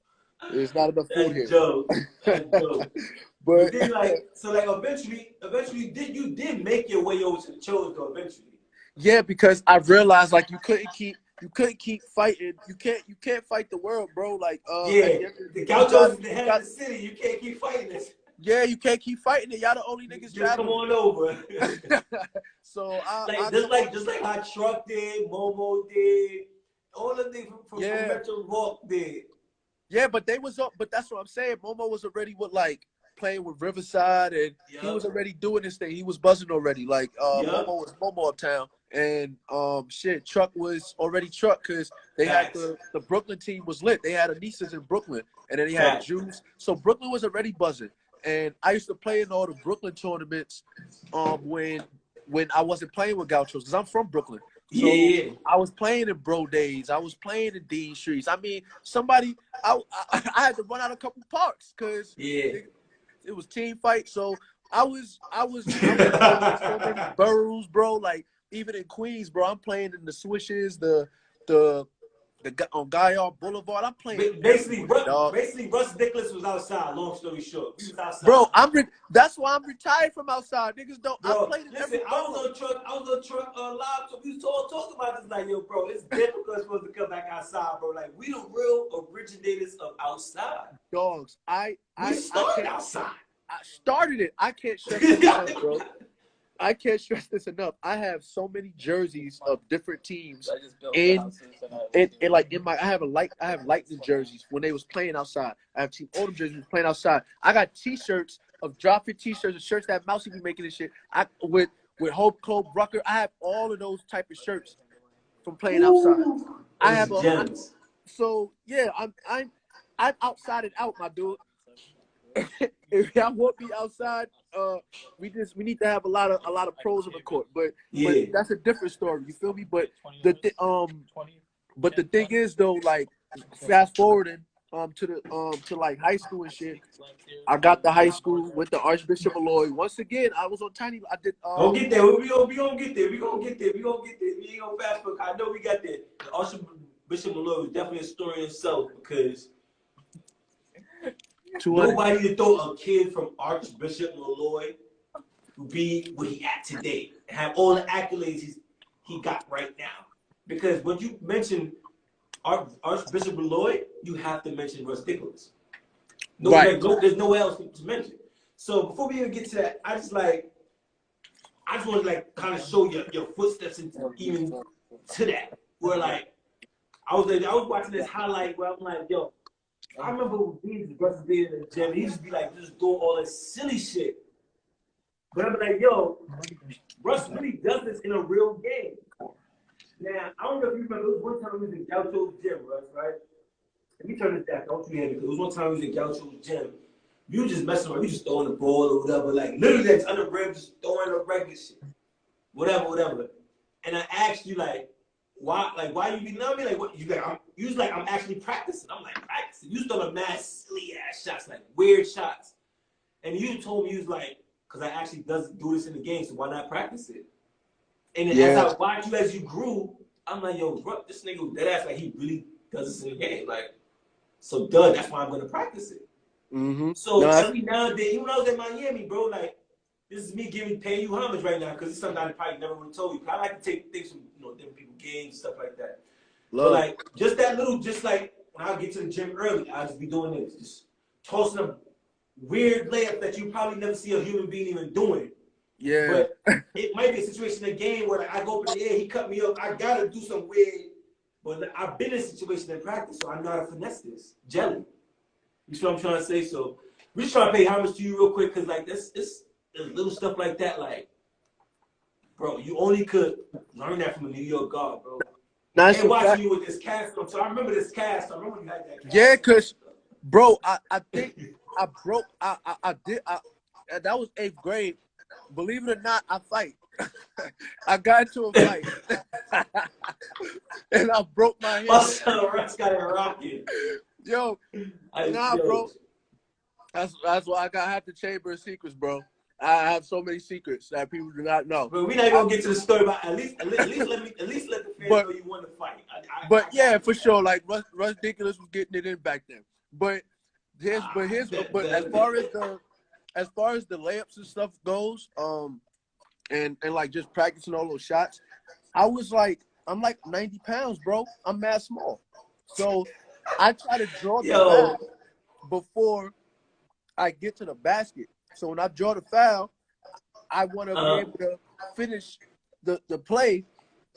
There's not enough food here. That's dope. But then, eventually, you did make your way over to the Chos though. Eventually. Yeah, because I realized like you couldn't keep fighting. You can't fight the world, bro. Like at Yeah, the end of the you Gauchos is the head of the city. You can't keep fighting this. yeah, you can't keep fighting it. Y'all the only niggas Just come traveling. on over. So I Like come on. just like how Truck did, Momo did, all the things from Yeah. Metro Walk did. Yeah, but they was up. But that's what I'm saying. Momo was already with like playing with Riverside, and he was already doing this thing. He was buzzing already. Like Momo was Momo uptown, and shit, Truck was already Truck because they had the Brooklyn team was lit. They had Anissa's in Brooklyn, and then they had Juice. So Brooklyn was already buzzing, and I used to play in all the Brooklyn tournaments, when I wasn't playing with Gauchos because I'm from Brooklyn. So I was playing in Bro Days. I was playing in Dean Streets. I mean, I had to run out a couple parks because it was team fight. So I was playing in so many boroughs, bro. Like even in Queens, bro. I'm playing in the Swishes, on Gaillard Boulevard. I'm playing basically Russ Nicholas was outside. Long story short, he was outside. Bro, that's why I'm retired from outside. Niggas don't. Bro, I played in every I was on truck live, so we was talking about this. Like, yo, bro, it's difficult for us to come back outside, bro. Like, we the real originators of outside. Dogs, we started outside. I started it. I can't stress this enough, bro. I can't stress this enough. I have so many jerseys of different teams I have Lightning jerseys when they was playing outside. I have Team Oldham jerseys playing outside. I got T-shirts of drop fit T-shirts and shirts that Mousy be making and shit. With Hope Cole Brucker. I have all of those type of shirts from playing outside. I have so yeah. I'm outside and out, my dude. If y'all want me outside, we need to have a lot of pros on the court, but that's a different story. You feel me? But the thing is though, like fast forwarding to like high school and shit. I got to high school with the Archbishop Malloy. Once again, I was on Tiny. I did. Don't get there. We gonna get there. We ain't gonna fast forward. I know we got there. The Archbishop Malloy was definitely a story in itself because. Nobody thought a kid from Archbishop Malloy would be where he at today and have all the accolades he got right now. Because when you mention Archbishop Malloy, you have to mention Russ Nicholas. There's nowhere else to mention. So before we even get to that, I just want to like kind of show your footsteps into even to that. Where like I was watching this highlight where I'm like, yo. I remember when Russ being in the gym, he used to be like just doing all this silly shit. But I'm like, yo, Russ really does this in a real game. Now, I don't know if you remember, it was one time we was in Gaucho's gym, Russ, right? Let me turn this down, don't you hear me? Because it was one time we was in Gaucho's gym. You were just messing around, you just throwing the ball or whatever, like literally that's under the rim, just throwing the regular shit. Whatever. And I asked you, like, why you be, you know what I mean? Like, what you like, I'm actually practicing. I'm like, practicing. You throwing mad silly ass shots, like weird shots. And you told me, you was like, because I actually do this in the game, so why not practice it? And then as I watched you as you grew, I'm like, yo, bro, this nigga dead ass, like he really does this in the game. Like, so that's why I'm gonna practice it. Mm-hmm. So every now and then, even when I was in Miami, bro, like, this is me paying you homage right now because it's something I probably never would have told you. I like to take things from different people's games, stuff like that. But like just that little, just like when I get to the gym early, I'll just be doing this, just tossing a weird layup that you probably never see a human being even doing. Yeah. But it might be a situation in a game where like, I go up in the air, he cut me up, I gotta do some weird. But I've been in a situation in practice, so I know how to finesse this jelly. You see what I'm trying to say? So we're just trying to pay homage to you real quick because like there's little stuff like that, like, bro, you only could learn that from a New York guard, bro. Nice. And watching you with this cast on. So I remember this cast. I remember you had that cast. Yeah, because, bro, I think I broke. That was 8th grade. Believe it or not, I fight. I got into a fight. And I broke my hand. My son Russ got it rocking. Yo, bro. That's why I have the chamber of secrets, bro. I have so many secrets that people do not know. But we're not gonna get to the story about at least let the fans know you won the fight. Yeah, for sure. Like Russ Nicholas was getting it in back then. But as far as the layups and stuff goes, and like just practicing all those shots, I'm like 90 pounds, bro. I'm mad small. So I try to draw the Yo. foul before I get to the basket. So when I draw the foul, I want to be able to finish the play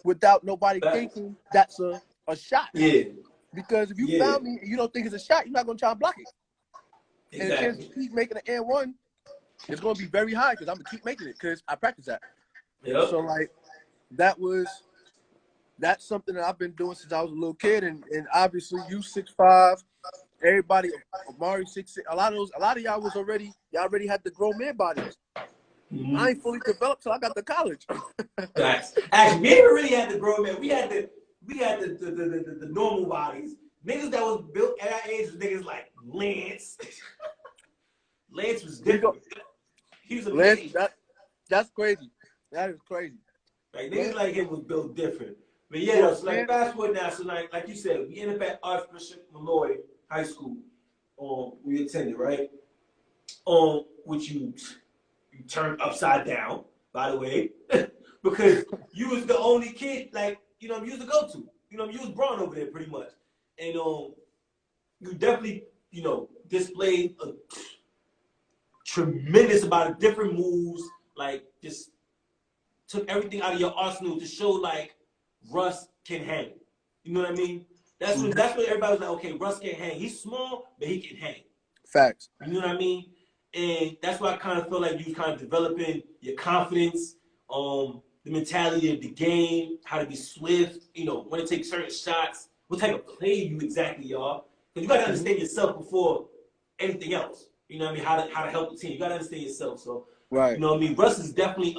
without nobody thinking that's a shot. Yeah. Because if you foul me and you don't think it's a shot, you're not going to try and block it. Exactly. And the chance to keep making an and one is going to be very high because I'm going to keep making it because I practice that. Yep. So, like, that's something that I've been doing since I was a little kid. And obviously, you 6'5", everybody, Amari 6'6", a lot of y'all already had the grown man bodies. Mm-hmm. I ain't fully developed till I got to college. Facts. Actually, we didn't really have the grown man. We had the normal bodies. Niggas that was built at our age was niggas like Lance. Lance was different. He was amazing. That's crazy. That is crazy. Like niggas like him was built different. But yeah, so like fast forward now, so like you said, we ended up at Archbishop Malloy High School. We attended, right? Which you turned upside down, by the way, because you was the only kid, like, you know, you was the go-to. You know, you was Braun over there pretty much. And you definitely, you know, displayed a tremendous amount of different moves, like just took everything out of your arsenal to show like Russ can hang. You know what I mean? That's when everybody was like, okay, Russ can hang. He's small, but he can hang. Facts. You know what I mean? And that's why I kind of feel like you kind of developing your confidence, the mentality of the game, how to be swift, you know, when to take certain shots, what type of play you exactly are. Because you got to understand yourself before anything else. You know what I mean? How to help the team. You got to understand yourself. So, right. You know what I mean? Russ is definitely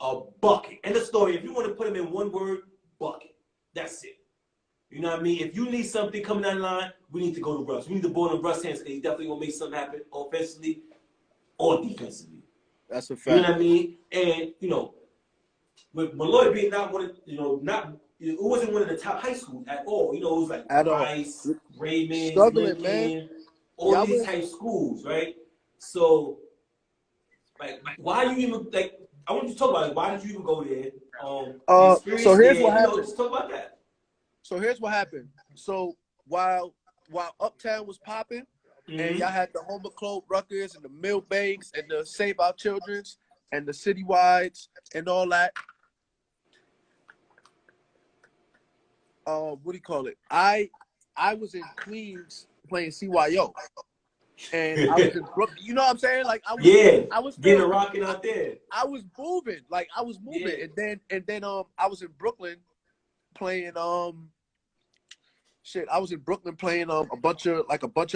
a bucket. End of story. If you want to put him in one word, bucket. That's it. You know what I mean? If you need something coming down the line, we need to go to Russ. We need the ball in Russ' hands. He's definitely going to make something happen offensively or defensively. That's a fact. You know what I mean? And, you know, with Malloy being not one of, you know, it wasn't one of the top high schools at all. You know, it was like Rice, Raymond, Lincoln, all these type schools, right? So, like, why you even, like, I want you to talk about it. Why did you even go there? So here's what happened. Let's talk about that. So here's what happened. So while Uptown was popping, and y'all had the Homer Club Ruckers and the Millbanks and the Save Our Children's and the Citywides and all that. What do you call it? I was in Queens playing CYO. And I was in Brooklyn. You know what I'm saying? Like I was getting rocking out there. I was moving. Like I was moving. Yeah. And then I was in Brooklyn playing I was in Brooklyn playing a bunch of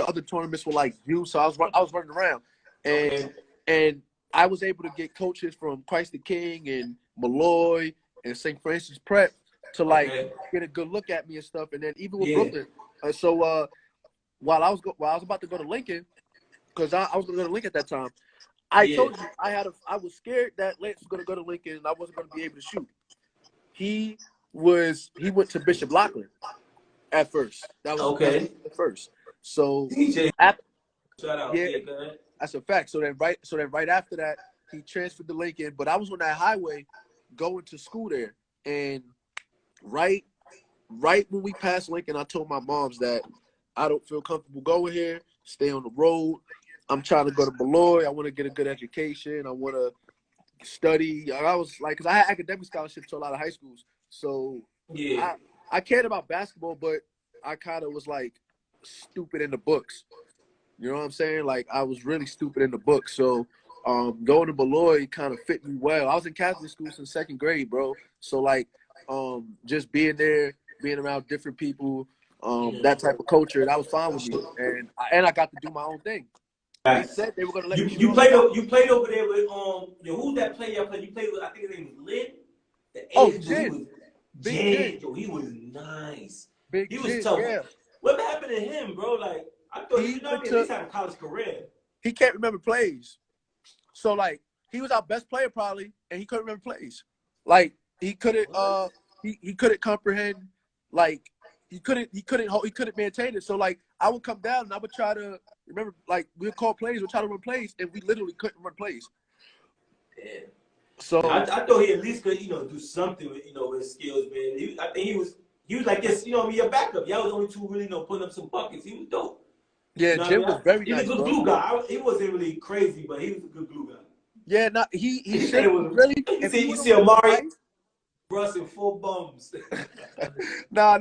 other tournaments with like you. So I was running around. And I was able to get coaches from Christ the King and Malloy and St. Francis Prep to like get a good look at me and stuff. And then even with Brooklyn. So while I was about to go to Lincoln, because I was going to go to Lincoln at that time, I told you I was scared that Lance was going to go to Lincoln and I wasn't going to be able to shoot. He went to Bishop Lockland at first. That was at first. So DJ, shout out. Yeah, that's a fact. So then right after that, he transferred to Lincoln. But I was on that highway going to school there, and right when we passed Lincoln, I told my moms that I don't feel comfortable going here. Stay on the road. I'm trying to go to Malloy. I want to get a good education. I want to study. I was like, because I had academic scholarships to a lot of high schools. So I cared about basketball, but I kind of was like stupid in the books. You know what I'm saying? Like I was really stupid in the books. So going to Malloy kind of fit me well. I was in Catholic school since second grade, bro. So like just being there, being around different people, that type of culture, that was fine with me. And I got to do my own thing. They said they were gonna let me shoot. You played over there with who's that player you played? You played with, I think his name was Lynn. Jen. Yo, he was nice. He was tough. Yeah. What happened to him, bro? Like I thought he at least had a college career. He can't remember plays. So like he was our best player probably, and he couldn't remember plays. Like he couldn't he couldn't comprehend, like he couldn't maintain it. So like I would come down and I would try to remember, like we'd call plays, we'd try to run plays, and we literally couldn't run plays. Yeah. So I thought he at least could, do something with, with his skills, man. I think he was like this, your backup. Y'all was the only two really, putting up some buckets. He was dope. yeah, Jim was very He was nice, a good bro. glue guy. He wasn't really crazy, but he was a good glue guy. Yeah, he should really. You If he see Amari, right, Russ, and 4 bums. nah,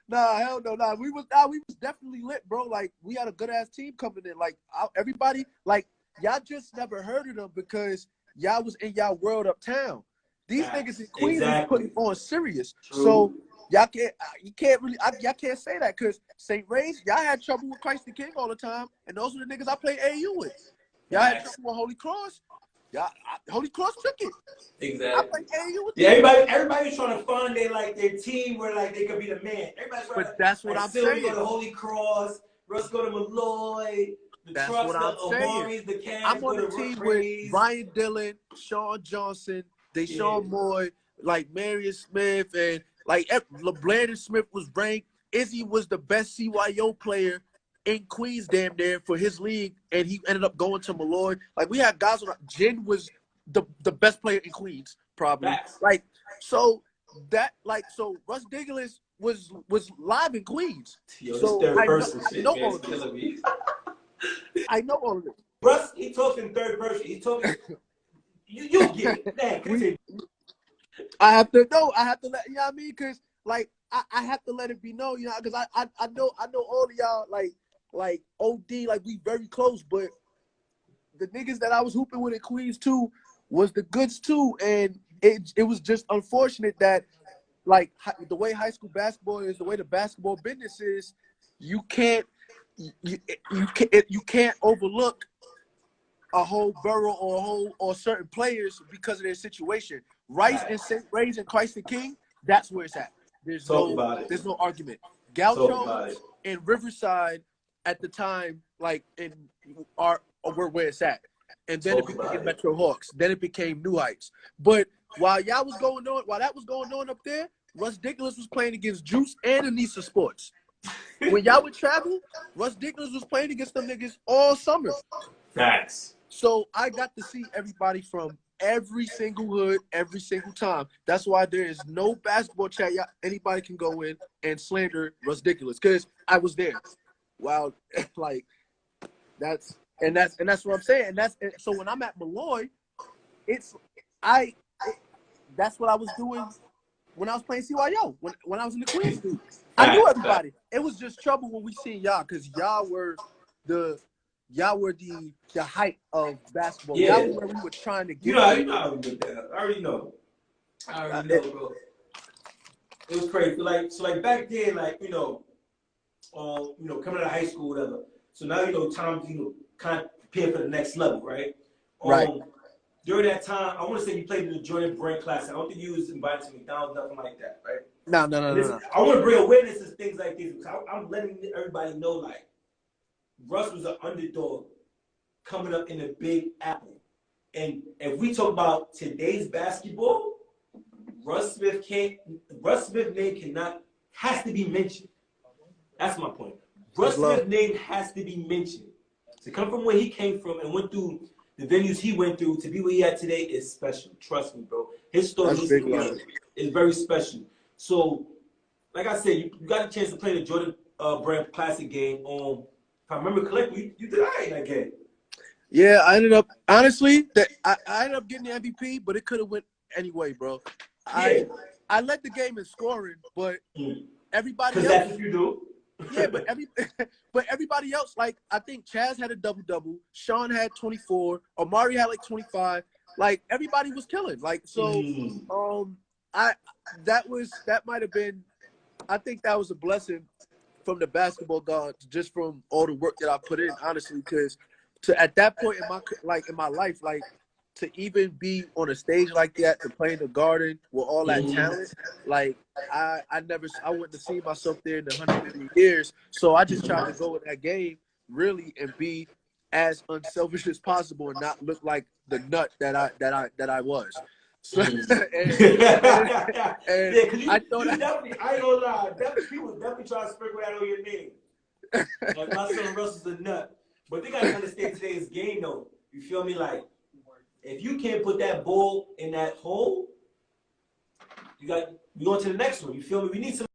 hell no, nah. We was definitely lit, bro. Like we had a good ass team coming in. Like everybody, like y'all just never heard of them because y'all was in y'all world uptown. These niggas in Queens was putting on serious. True. So y'all can't say that because St. Ray's, y'all had trouble with Christ the King all the time, and those were the niggas I played AU with. Y'all had trouble with Holy Cross. Holy Cross took it. Exactly. I played AU with everybody was trying to find their team where like they could be the man. Everybody's trying but that's what I'm saying. Go to Holy Cross, Russ go to Malloy, that's what I'm saying. the Cavs, I'm on the team with Brian Dillon, Sean Johnson, Deshaun Moy, like Marius Smith, and like LeBlandon Smith was ranked. Izzy was the best CYO player in Queens damn near for his league, and he ended up going to Malloy. Like we had guys on. Jen was the best player in Queens, probably. Like so Russ Diggles was live in Queens. So I know all of this. I know all of this. Russ, he talks in third person. He talking. You get it. I have to let you know what I mean, because like I have to let it be known, because I know all of y'all like OD, like we very close, but the niggas that I was hooping with in Queens too was the goods too, and it was just unfortunate that like the way high school basketball is, the way the basketball business is, you can't overlook a whole borough or certain players because of their situation. Rice and St. Ray's and Christ the King, that's where it's at. There's no argument. Gauchos and Riverside at the time, like were where it's at. And then it became Metro Hawks. Then it became New Heights. But while that was going on up there, Russ Diggles was playing against Juice and Anissa Sports. When y'all would travel, Russ Diggles was playing against them niggas all summer. Facts. So I got to see everybody from every single hood, every single time. That's why there is no basketball chat anybody can go in and slander Russ Diggles, because I was there. Wow, like that's what I'm saying. So when I'm at Malloy, that's what I was doing when I was playing CYO. When I was in the Queens league, I knew everybody. It was just trouble when we seen y'all, because y'all were the height of basketball. Yeah. Y'all was where we were trying to get. You know how we did that. I already know, bro. It was crazy. So back then, coming out of high school, whatever. So now, times, kind of prepare for the next level, right? Right. During that time, I want to say you played in the Jordan Brand Classic. I don't think you was invited to McDonald's, nothing like that, right? No. I want to bring awareness to things like this, because I'm letting everybody know, like, Russ was an underdog coming up in the Big Apple. And if we talk about today's basketball, Russ Smith name has to be mentioned. That's my point. Russ Smith name has to be mentioned. To come from where he came from and went through the venues he went through to be where he at today is special. Trust me, bro. His story is very special. So, like I said, you got a chance to play the Jordan Brand Classic game. If I remember correctly, you did all right in that game. Yeah, I ended up honestly I ended up getting the MVP, but it could have went anyway, bro. Yeah. I led the game in scoring, but everybody else. Because that's what you do. Yeah, but everybody else, like I think Chaz had a double-double, Sean had 24, Amari had like 25. Like everybody was killing. Like so, that might have been. I think that was a blessing from the basketball gods, just from all the work that I put in, honestly, because at that point in my life, like to even be on a stage like that, to play in the Garden with all that talent, like I wouldn't have seen myself there in 100 million years. So I just tried to go in that game really and be as unselfish as possible and not look like the nut that I was. So, and I thought definitely, I ain't gonna lie, people definitely try to sprinkle that on your name. Like my son Russell's a nut. But they gotta understand today's game though. You feel me? Like If you can't put that ball in that hole, we go to the next one. You feel me? We need some.